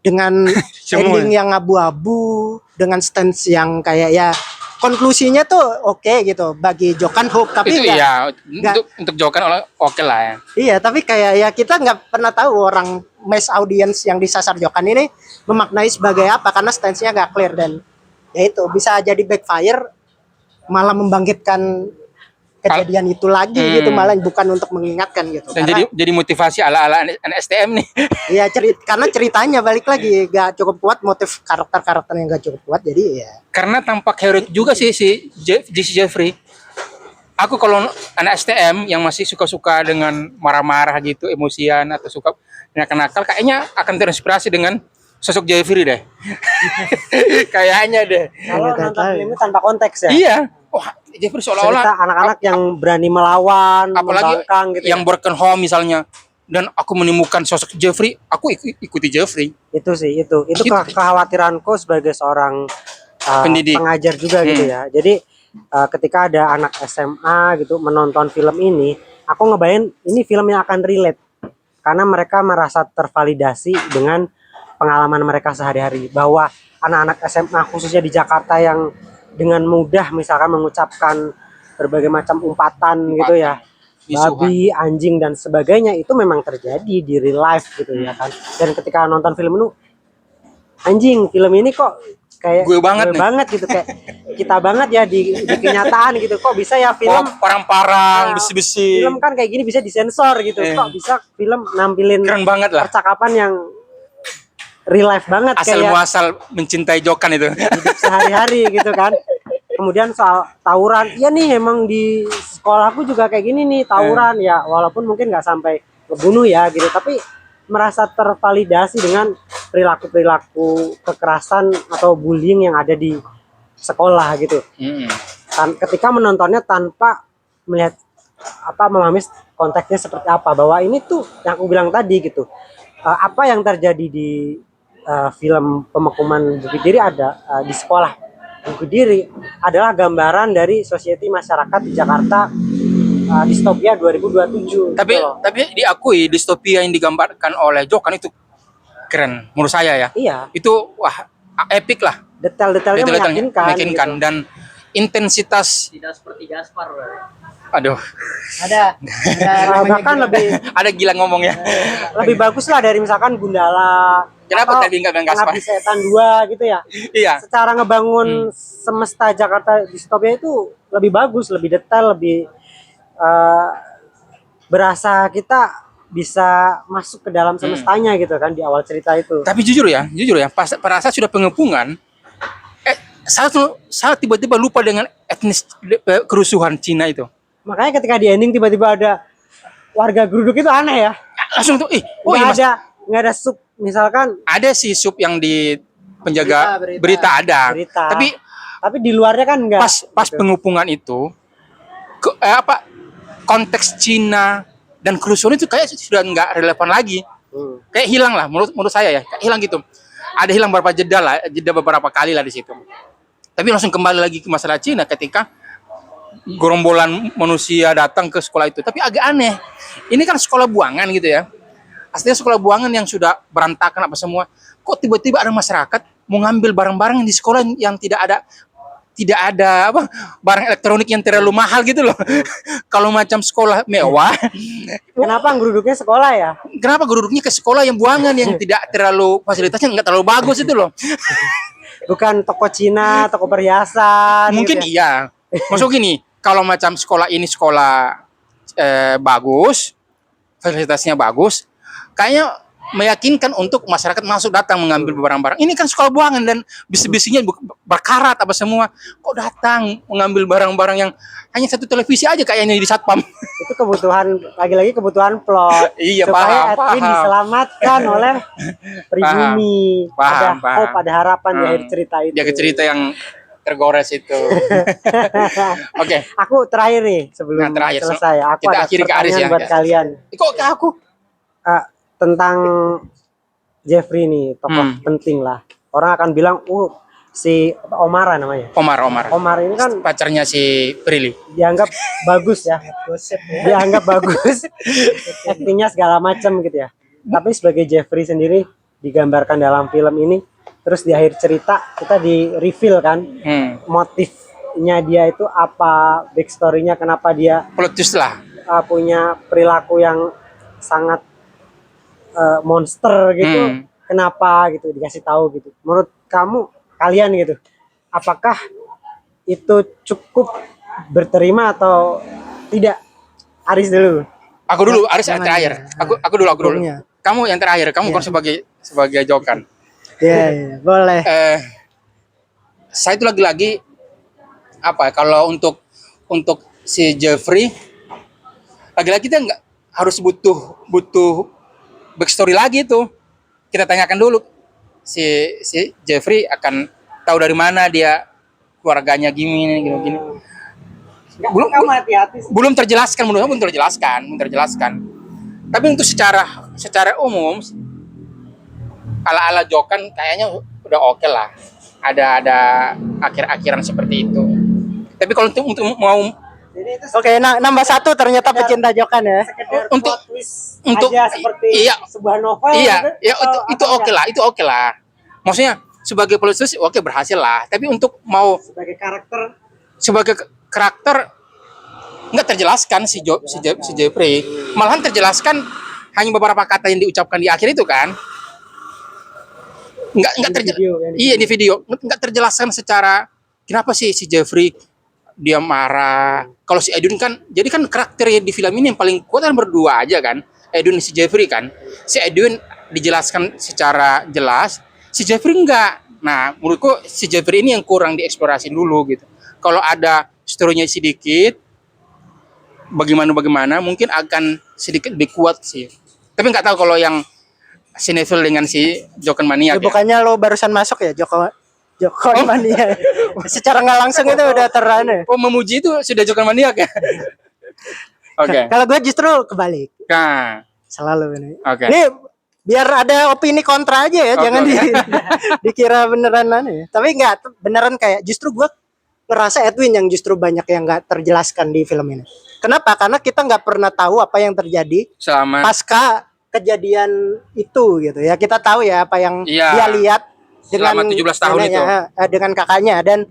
Dengan Semua. ending yang abu-abu, dengan stance yang kayak ya konklusinya tuh oke gitu bagi Jokan Hook, tapi Itu nggak- iya, nggak- untuk Jokan oke lah ya. Iya, tapi kayak ya kita nggak pernah tahu orang mass audience yang disasar Jokan ini memaknai sebagai apa karena stance-nya nggak clear dan ya itu bisa jadi backfire malah membangkitkan kejadian itu lagi gitu malah bukan untuk mengingatkan gitu. Dan Karena, jadi motivasi ala-ala STM nih. ya karena ceritanya balik lagi nggak cukup kuat, motif karakter yang nggak cukup kuat, jadi ya Karena tampak heroik juga sih si Jesse Jeffrey. Aku kalau anak STM yang masih suka-suka dengan marah-marah gitu, emosian atau suka nakal-nakal, kayaknya akan terinspirasi dengan sosok Jeffrey deh. Kayaknya deh. Kalau nggak nonton tahu. film ini tanpa konteks ya. Iya. Wah, Jeffrey Cerita seolah-olah anak-anak yang berani melawan, apalagi membangkang gitu. yang broken home misalnya. Dan aku menemukan sosok Jeffrey, aku ikuti Jeffrey. Itu sih itu Gitu. kekhawatiranku sebagai seorang Pendidik. pengajar juga gitu ya. Jadi ketika ada anak SMA gitu menonton film ini, aku ngebayangin ini film yang akan relate karena mereka merasa tervalidasi dengan pengalaman mereka sehari-hari, bahwa anak-anak SMA khususnya di Jakarta yang dengan mudah misalkan mengucapkan berbagai macam umpatan gitu ya, babi, anjing dan sebagainya, itu memang terjadi di real life gitu ya kan. Dan ketika nonton film itu, anjing, film ini kok kayak Gue banget nih. gitu, kayak kita banget ya di kenyataan gitu. Kok bisa ya film Parang-parang, Nah, besi-besi. film kan kayak gini bisa disensor gitu. Kok bisa film nampilin Keren banget lah. percakapan yang real life banget Asal kayak muasal mencintai Jokan itu. hidup sehari-hari gitu kan. Kemudian soal tawuran, iya nih emang di sekolahku juga kayak gini nih tawuran ya, walaupun mungkin nggak sampai ngebunuh ya gitu, tapi merasa tervalidasi dengan perilaku kekerasan atau bullying yang ada di sekolah gitu. Ketika menontonnya tanpa melihat memahami konteksnya seperti apa, bahwa ini tuh yang aku bilang tadi gitu, apa yang terjadi di film Pemekuman Bukit Diri di sekolah Bukit Diri adalah gambaran dari society masyarakat di Jakarta distopia 2027. Tapi gitu loh. tapi diakui distopia yang digambarkan oleh Jokan itu keren menurut saya ya. Iya, Itu wah epic lah. detail-detailnya Detail-detailnya meyakinkan gitu. dan intensitas Tidak seperti Gaspar. aduh ada Bahkan ada gila ngomongnya. lebih bagus lah dari misalkan Gundala. Kenapa atau tadi nggak bilang Gaspar? Pengabdi Setan 2 gitu ya. Iya. Secara ngebangun semesta Jakarta distopia itu lebih bagus, lebih detail, lebih berasa kita bisa masuk ke dalam semestanya gitu kan di awal cerita itu. Tapi jujur ya, pas perasa sudah pengepungan, saya tiba-tiba lupa dengan etnis kerusuhan Cina itu. Makanya ketika di ending tiba-tiba ada warga geruduk itu aneh ya. Langsung tuh, Nggak ada sub misalkan ada sih sub yang di penjaga berita ada. berita. Tapi di luarnya kan enggak. pas pengepungan itu konteks Cina dan kerusuhan itu kayak sudah nggak relevan lagi. Kayak hilang lah menurut saya ya, kayak hilang gitu. Ada hilang jeda beberapa kali lah di situ. Tapi langsung kembali lagi ke masalah Cina ketika gerombolan manusia datang ke sekolah itu. Tapi agak aneh. Ini kan sekolah buangan gitu ya. Aslinya sekolah buangan yang sudah berantakan apa semua. Kok tiba-tiba ada masyarakat mau ngambil barang-barang di sekolah yang tidak ada barang elektronik yang terlalu mahal gitu loh. Kalau macam sekolah mewah, Kenapa geruduknya sekolah ya? kenapa geruduknya ke sekolah yang buangan yang tidak terlalu fasilitasnya nggak terlalu bagus itu loh. Bukan toko Cina, toko perhiasan. Mungkin gitu ya. iya. Maksud gini, kalau macam sekolah ini sekolah bagus, fasilitasnya bagus, kayaknya meyakinkan untuk masyarakat masuk datang mengambil barang-barang. Ini kan sekolah buangan dan bisi-bisinya berkarat apa semua. Kok datang mengambil barang-barang yang hanya satu televisi aja kayaknya di satpam. Itu kebutuhan, lagi-lagi kebutuhan plot. Iya, supaya paham. Edwin diselamatkan oleh pribumi. Paham. Ada hope, ada harapan di akhir cerita itu. Dia ke cerita yang tergores itu. Oke. Aku terakhir nih sebelum Nah, terakhir. selesai. Aku Kita ada akhiri ke Aris pertanyaan ya. buat kalian. Kok ke aku? Tentang Jeffrey nih, tokoh penting lah. Orang akan bilang, si Omara namanya. Omar Omar ini kan pacarnya si Prilly. dianggap bagus ya. Dianggap bagus. Aktingnya segala macam gitu ya. Tapi sebagai Jeffrey sendiri digambarkan dalam film ini, terus di akhir cerita kita di reveal kan motifnya dia itu apa, backstory-nya kenapa dia Plot twist lah. punya perilaku yang sangat monster gitu. Kenapa gitu dikasih tahu gitu. Menurut kalian gitu, apakah itu cukup berterima atau tidak? Aris dulu. Aku dulu, Aris yang terakhir. Aku dulu. Kamu yang terakhir. Kamu kan sebagai Jokan. Iya, boleh. Saya itu lagi-lagi apa? Kalau untuk si Jeffrey, lagi-lagi kita nggak harus butuh backstory lagi tuh. Kita tanyakan dulu si Jeffrey akan tahu dari mana dia keluarganya gini. Kamu hati-hati. Belum terjelaskan. Tapi untuk secara umum ala Jokan kayaknya udah oke lah. Ada akhir-akhiran seperti itu. Tapi kalau untuk mau Oke, nambah satu ternyata pecinta Jokan ya. untuk aja seperti sebuah novel. Iya, gitu, ya itu oke lah. Maksudnya sebagai plot twist oke berhasil lah. Tapi untuk mau sebagai karakter nggak terjelaskan si Jeffrey. Malahan terjelaskan hanya beberapa kata yang diucapkan di akhir itu kan. Iya di video nggak terjelaskan secara kenapa sih si Jeffrey dia marah. Kalau si Edwin kan jadi kan karakternya di film ini yang paling kuat kan berdua aja kan. Edwin si Jeffrey kan. Si Edwin dijelaskan secara jelas, si Jeffrey enggak. Nah, menurutku si Jeffrey ini yang kurang dieksplorasi dulu gitu. Kalau ada story-nya sedikit bagaimana mungkin akan sedikit lebih kuat sih. Tapi nggak tahu kalau yang si Neville dengan si Jokan Maniak. Bukannya lo barusan masuk ya Joko Mania. Secara nggak langsung itu udah terane. Memuji itu sudah Jokan Maniak ya. Oke. Kalau gue justru kebalik. Nah, Selalu ini. Oke. Ini biar ada opini kontra aja ya, jangan dikira beneran aneh. Tapi nggak beneran kayak justru gue ngerasa Edwin yang justru banyak yang nggak terjelaskan di film ini. Kenapa? Karena kita nggak pernah tahu apa yang terjadi selama pasca kejadian itu gitu ya. Kita tahu ya apa yang dia lihat dengan selama 17 tahun itu dengan kakaknya dan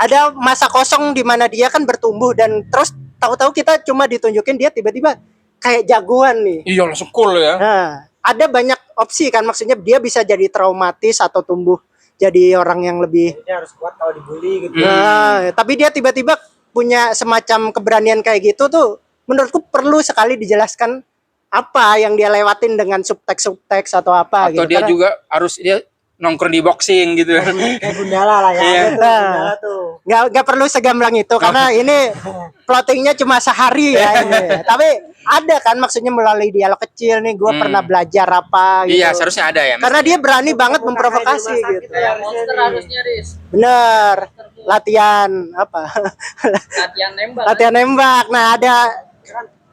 ada masa kosong di mana dia kan bertumbuh dan terus tahu-tahu kita cuma ditunjukin dia tiba-tiba kayak jagoan nih. Iya langsung cool ya. Nah, ada banyak opsi kan, maksudnya dia bisa jadi traumatis atau tumbuh jadi orang yang lebih Dia harus kuat kalau dibully gitu. Nah, tapi dia tiba-tiba punya semacam keberanian kayak gitu tuh menurutku perlu sekali dijelaskan apa yang dia lewatin dengan subteks atau apa atau gitu. dia juga harus dia nongkrong di boxing gitu. Kayak Gundala lah ya. Iya. Gundala tuh. Nggak perlu segamblang itu karena ini plottingnya cuma sehari ya ini. Tapi ada kan maksudnya melalui dialog kecil nih gue pernah belajar apa gitu. Iya seharusnya ada ya. Karena dia berani banget memprovokasi gitu. Kayak monster harusnya Riz. Bener. Latihan apa? Latihan nembak. Nah ada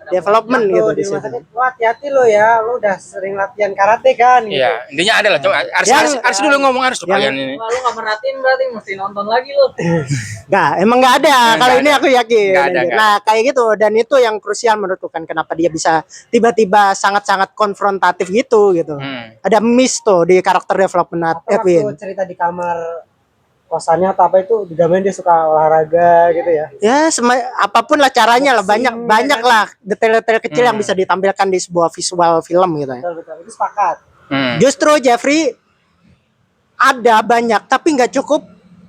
development gitu di situ. Lo hati-hati lo ya, lo udah sering latihan karate kan gitu. Iya, intinya ada lah. Coba harus dulu ngomong harus kalian ini. Wah, lu gak merhatiin berarti mesti nonton lagi lu. Emang nggak ada. Kalau ini aku yakin. Nggak ada. Nah kayak gitu dan itu yang krusial menurutku kan kenapa dia bisa tiba-tiba sangat-sangat konfrontatif gitu. Ada miss tuh di karakter development Edwin. Waktu cerita di kamar kosannya atau apa itu digambarin dia suka olahraga gitu ya. Ya apapun lah caranya lah banyak lah detail-detail kecil yang bisa ditampilkan di sebuah visual film gitu ya. Betul, itu sepakat. Justru Jeffrey ada banyak tapi nggak cukup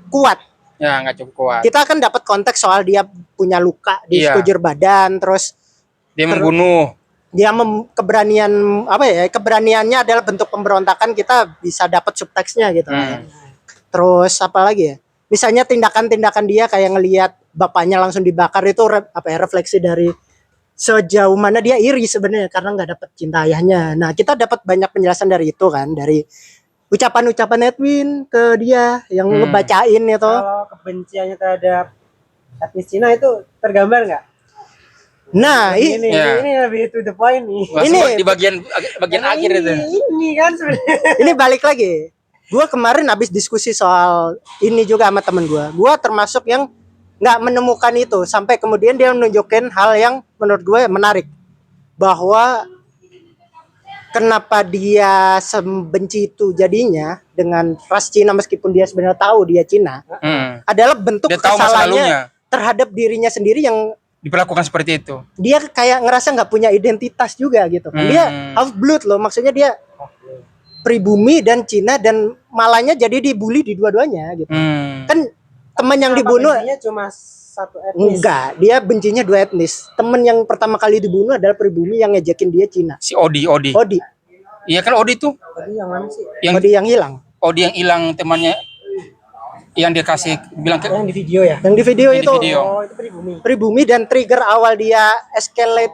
kuat. Ya nggak cukup kuat. Kita akan dapat konteks soal dia punya luka di sekujur badan, terus dia membunuh. Dia keberanian apa ya? Keberaniannya adalah bentuk pemberontakan, kita bisa dapat subteksnya gitu. Terus apa lagi ya? Misalnya tindakan-tindakan dia kayak ngelihat bapaknya langsung dibakar itu refleksi dari sejauh mana dia iri sebenarnya karena nggak dapat cinta ayahnya. Nah kita dapat banyak penjelasan dari itu kan, dari ucapan-ucapan Edwin ke dia yang ngebacain itu. Kalau kebenciannya terhadap etnis Cina itu tergambar nggak? Nah, Ini lebih to the point nih. Ini di bagian akhir itu. Ini kan sebenarnya. ini balik lagi. Gua kemarin habis diskusi soal ini juga sama temen gua termasuk yang nggak menemukan itu sampai kemudian dia menunjukin hal yang menurut gue menarik, bahwa kenapa dia sebenci itu jadinya dengan ras Cina meskipun dia sebenarnya tahu dia Cina, adalah bentuk Dia tahu masa lalunya. kesalahannya terhadap dirinya sendiri yang Diperlakukan seperti itu. dia kayak ngerasa nggak punya identitas juga gitu kan. Dia half blood loh, maksudnya dia pribumi dan Cina, dan malahnya jadi dibully di dua-duanya gitu. Kan teman yang dibunuh cuma satu etnis. enggak, dia bencinya dua etnis. Temen yang pertama kali dibunuh adalah pribumi yang ngejekin dia Cina. Si Odi. Iya kan Odi tuh. Tadi yang mana sih? Yang Odi yang hilang. Odi yang hilang temannya, yang dia kasih bilang ke Yang di video ya? Yang di video Yang di itu video. Oh, itu pribumi. pribumi, dan trigger awal dia escalate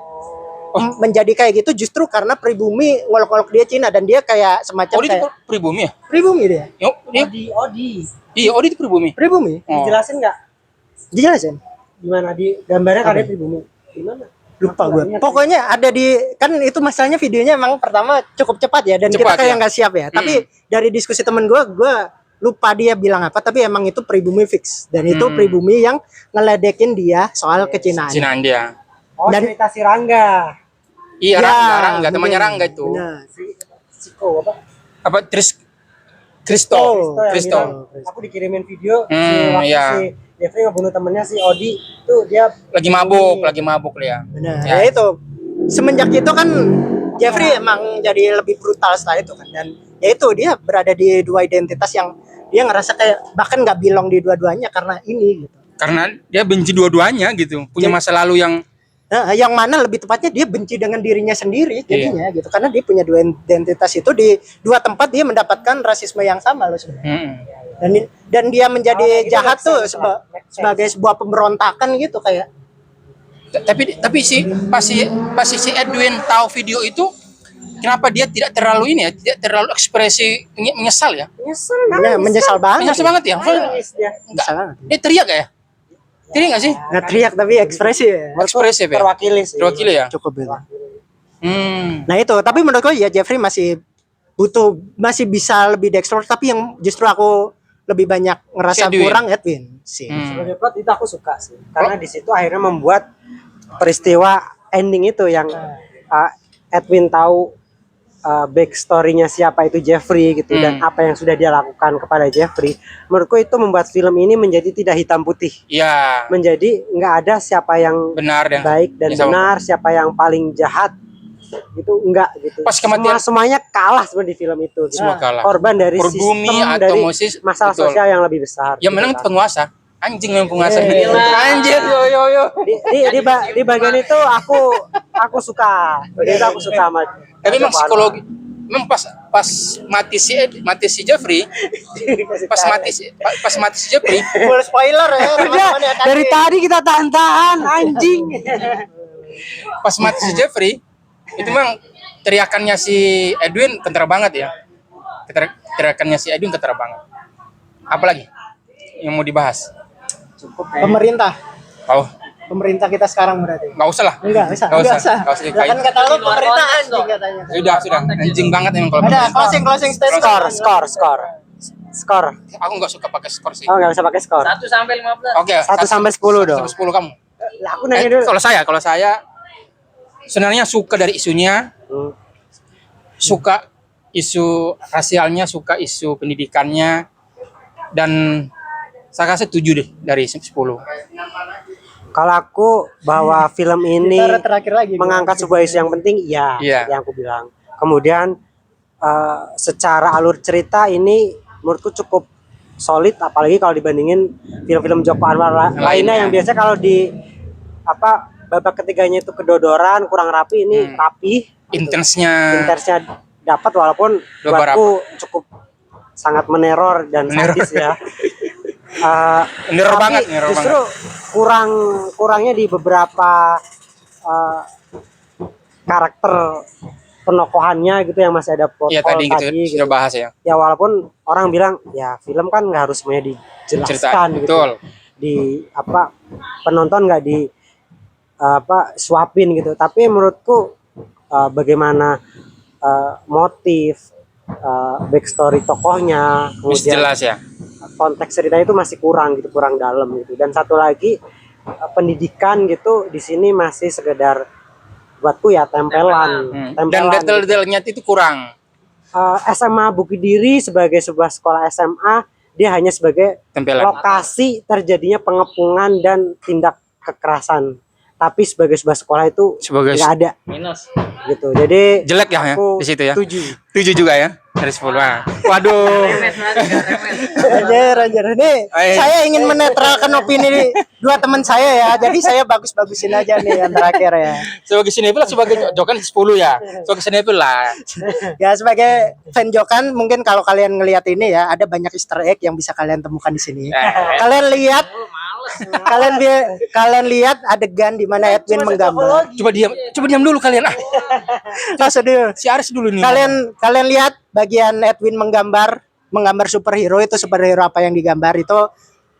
menjadi kayak gitu justru karena pribumi ngolok-ngolok dia Cina, dan dia kayak semacam Odi itu kayak pribumi ya? pribumi dia. Yuk, dia. Odi. Iya, Odi itu pribumi. Pribumi. Oh. Dijelasin nggak? Dijelasin. Gimana di gambarnya kan dia pribumi? Gimana? Lupa Aku gue. nggak ingat. Pokoknya ada di, kan itu masalahnya videonya emang pertama cukup cepat ya, dan kita Cepat, kayak ya. nggak siap ya. Tapi dari diskusi temen gue lupa dia bilang apa, tapi emang itu pribumi fix, dan itu pribumi yang ngeledekin dia soal kecinaan. Cinaan dia. Oh, Dan- cerita si Rangga. Iya, Ya, Rangga, temannya bener. Rangga itu. Bener. Siko apa? Apa Kristo. Kristo yang Kristo. bilang, aku dikirimin video waktu iya. si Jeffrey ngebunuh temennya si Odi tuh dia Lagi mabuk dia. Benar. Ya. Ya itu. Semenjak itu kan Jeffrey emang jadi lebih brutal setelah itu kan, dan ya itu dia berada di dua identitas yang dia ngerasa kayak bahkan nggak belong di dua-duanya karena ini gitu. Karena dia benci dua-duanya gitu. Punya masa lalu yang Nah, yang mana lebih tepatnya dia benci dengan dirinya sendiri jadinya gitu, karena dia punya dua identitas itu di dua tempat dia mendapatkan rasisme yang sama loh sebenarnya. Dan dia menjadi gitu jahat make sense tuh lah. Make sense. sebagai sebuah pemberontakan gitu kayak. tapi pas si Edwin tahu video itu, kenapa dia tidak terlalu ini ya, tidak terlalu ekspresi menyesal ya? Menyesal banget. Menyesal banget ya? Nangis dia. Menyesal banget. Dia teriak gak ya? Teriak gak sih? Nggak teriak tapi ekspresi ya. Ekspresif ya? Terwakili sih. Terwakili ya? Cukup itu. Hmm. Nah itu, tapi menurut gue ya Jeffrey masih masih bisa lebih dexter, tapi yang justru aku lebih banyak ngerasa Si Edwin. kurang Edwin sih. Sebagai plot itu aku suka sih. Karena di situ akhirnya membuat peristiwa ending itu yang Edwin tahu backstory-nya siapa itu Jeffrey gitu, dan apa yang sudah dia lakukan kepada Jeffrey. Menurutku itu membuat film ini menjadi tidak hitam putih. Iya. Menjadi nggak ada siapa yang Benar dan baik dan ya, sama. benar, siapa yang paling jahat. Gitu enggak gitu. Pas kematian- Semuanya kalah sebenarnya di film itu. Gitu. Semua kalah. Korban dari Pribumi sistem, atau dari Moses, masalah betul. sosial yang lebih besar. Yang gitu menang kan. penguasa. Anjing memang penguasa. Iya. Anjir, yo. Di bagian itu aku suka. Bagian itu aku suka sama. Tapi memang psikologi, memang pas mati si Jeffrey, pas mati si Jeffrey, Full spoiler ya teman-teman ya. Dari tadi kita tahan-tahan anjing. pas mati si Jeffrey, itu memang teriakannya si Edwin kentara banget ya. Teriakannya si Edwin kentara banget. Apalagi yang mau dibahas? Pemerintah. Oh, Pemerintah kita sekarang berarti. nggak usah lah. Enggak usah. Nggak Enggak usah. usah. Nggak usah Ya dikain. kan kata lu Di luar pemerintah konteks anjing dong. katanya. Sudah, anjing banget emang kalau Ada pemerintah. closing statement. Skor. Aku nggak suka pakai skor sih. Oh, enggak bisa pakai skor. 1 sampai 15. Oke, 1 sampai 10 dong. 10 kamu. Lah, aku nanya dulu. Kalau saya sebenarnya suka dari isunya, suka isu rasialnya, suka isu pendidikannya, dan saya kasih 7 deh dari 10. Kalau aku bahwa film ini Kita terakhir lagi. mengangkat sebuah isu yang penting, iya, Iya. yang aku bilang. Kemudian secara alur cerita ini menurutku cukup solid, apalagi kalau dibandingin film-film Joko Anwar lainnya yang biasa kalau di babak ketiganya itu kedodoran, kurang rapi, ini rapi. Intensnya Dapat walaupun buatku cukup sangat meneror dan sadis ya. neror Tapi banget. justru kurangnya di beberapa karakter penokohannya gitu yang masih ada plot Iya hole tadi gitu tadi sudah bahas ya. ya walaupun orang bilang ya film kan nggak harus semuanya Cerita dijelaskan gitu betul. di apa penonton nggak di suapin gitu tapi menurutku bagaimana motif backstory tokohnya Mesti kemudian jelas ya. konteks ceritanya itu masih kurang gitu kurang dalam gitu dan satu lagi pendidikan gitu di sini masih sekedar buatku ya tempelan Dan tempelan gitu. detail-detailnya itu kurang. SMA Bukit Diri sebagai sebuah sekolah SMA dia hanya sebagai Tempelan. lokasi terjadinya pengepungan dan tindak kekerasan tapi sebagai sebuah sekolah itu Sebagai nggak ada Minus. gitu jadi jelek ya aku di situ ya. 7 7 juga ya dari 10. Waduh. Remes berarti nggak remes. Anjir. Ini saya ingin menetralkan opini dua teman saya ya. Jadi saya bagus-bagusin aja nih yang terakhir ya. Sebagai sinetron sebagai Jokan 10 ya. Sebagai sinetron lah. Ya sebagai fan Jokan mungkin kalau kalian ngelihat ini ya ada banyak Easter egg yang bisa kalian temukan di sini. Kalian lihat kalian lihat adegan di mana Edwin menggambar. Coba diam dulu kalian. Maksud dulu. Si Aris dulu nih. Kalian lihat bagian Edwin menggambar superhero itu superhero apa yang digambar itu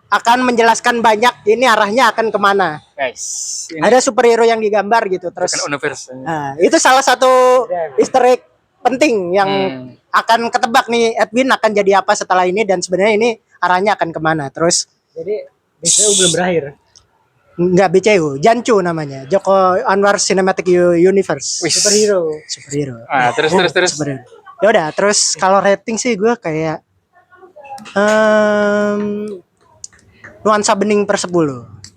akan menjelaskan banyak ini arahnya akan kemana. Guys, ini Ada superhero yang digambar gitu terus. bukan universe. Nah, itu salah satu Easter egg penting yang akan ketebak nih Edwin akan jadi apa setelah ini dan sebenarnya ini arahnya akan kemana. Terus jadi BCU belum berakhir nggak BCU, Jancu namanya, Joko Anwar Cinematic Universe. Wih. Superhero. Ah, terus. Superhero. Ya udah, terus kalau rating sih gue kayak nuansa bening per 10.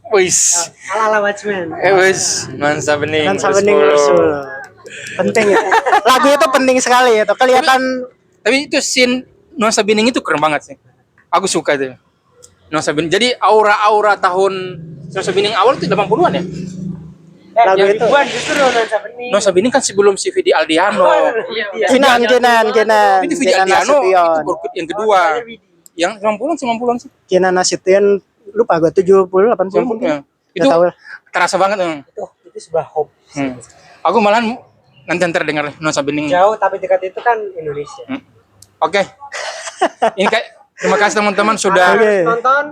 Wis. ala Watchmen Wis, nuansa bening. Nuansa per bening per 10. 10. Penting ya. Lagu itu penting sekali itu. Kelihatan Tapi itu scene nuansa bening itu keren banget sih. Aku suka itu. Nuansa bening. Jadi aura-aura tahun nuansa bening awal itu 80-an ya. lagu itu. justru nuansa bening Nuansa bening kan sebelum si Vidi Aldiano. Iya. Kinan. Itu Vidi Kinan Aldiano itu Nasution. Burkut yang kedua. Yang 90-an sih. Kinan Nasution lupa gue 70 80 mungkin. Ya. Itu Nggak tahu. terasa banget. itu sebuah hope Aku malahan nanti dengar nuansa bening. jauh tapi dekat itu kan Indonesia Oke. Ini kayak terima kasih teman-teman sudah Oke. nonton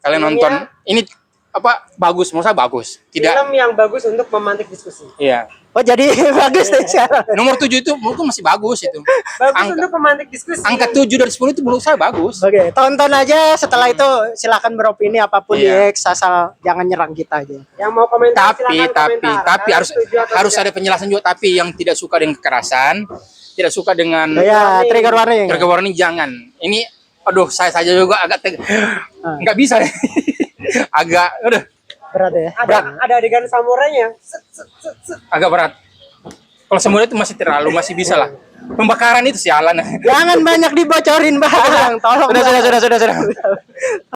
kalian nonton. Ini apa bagus, menurut saya bagus. Tidak. film yang bagus untuk memantik diskusi Iya. Oh jadi bagus nih sekarang. Nomor 7 itu menurutku masih bagus itu. bagus untuk memantik diskusi Angka 7 dari 10 itu menurut saya bagus. Oke, tonton aja setelah itu silakan beropini apapun Iya. di X asal jangan nyerang kita aja. yang mau komentar Tapi silakan komentar. Kalian setuju atau harus tidak? ada penjelasan juga. Tapi yang tidak suka dengan kekerasan, tidak suka dengan Ya, trigger warning. trigger warning jangan. Ini aduh saya saja juga agak nggak bisa. Agak Berat ya. ada adegan samurainya agak berat. Kalau semua itu masih masih bisa lah. Pembakaran itu sialan. Jangan banyak dibocorin, Bang. Tolong. Sudah.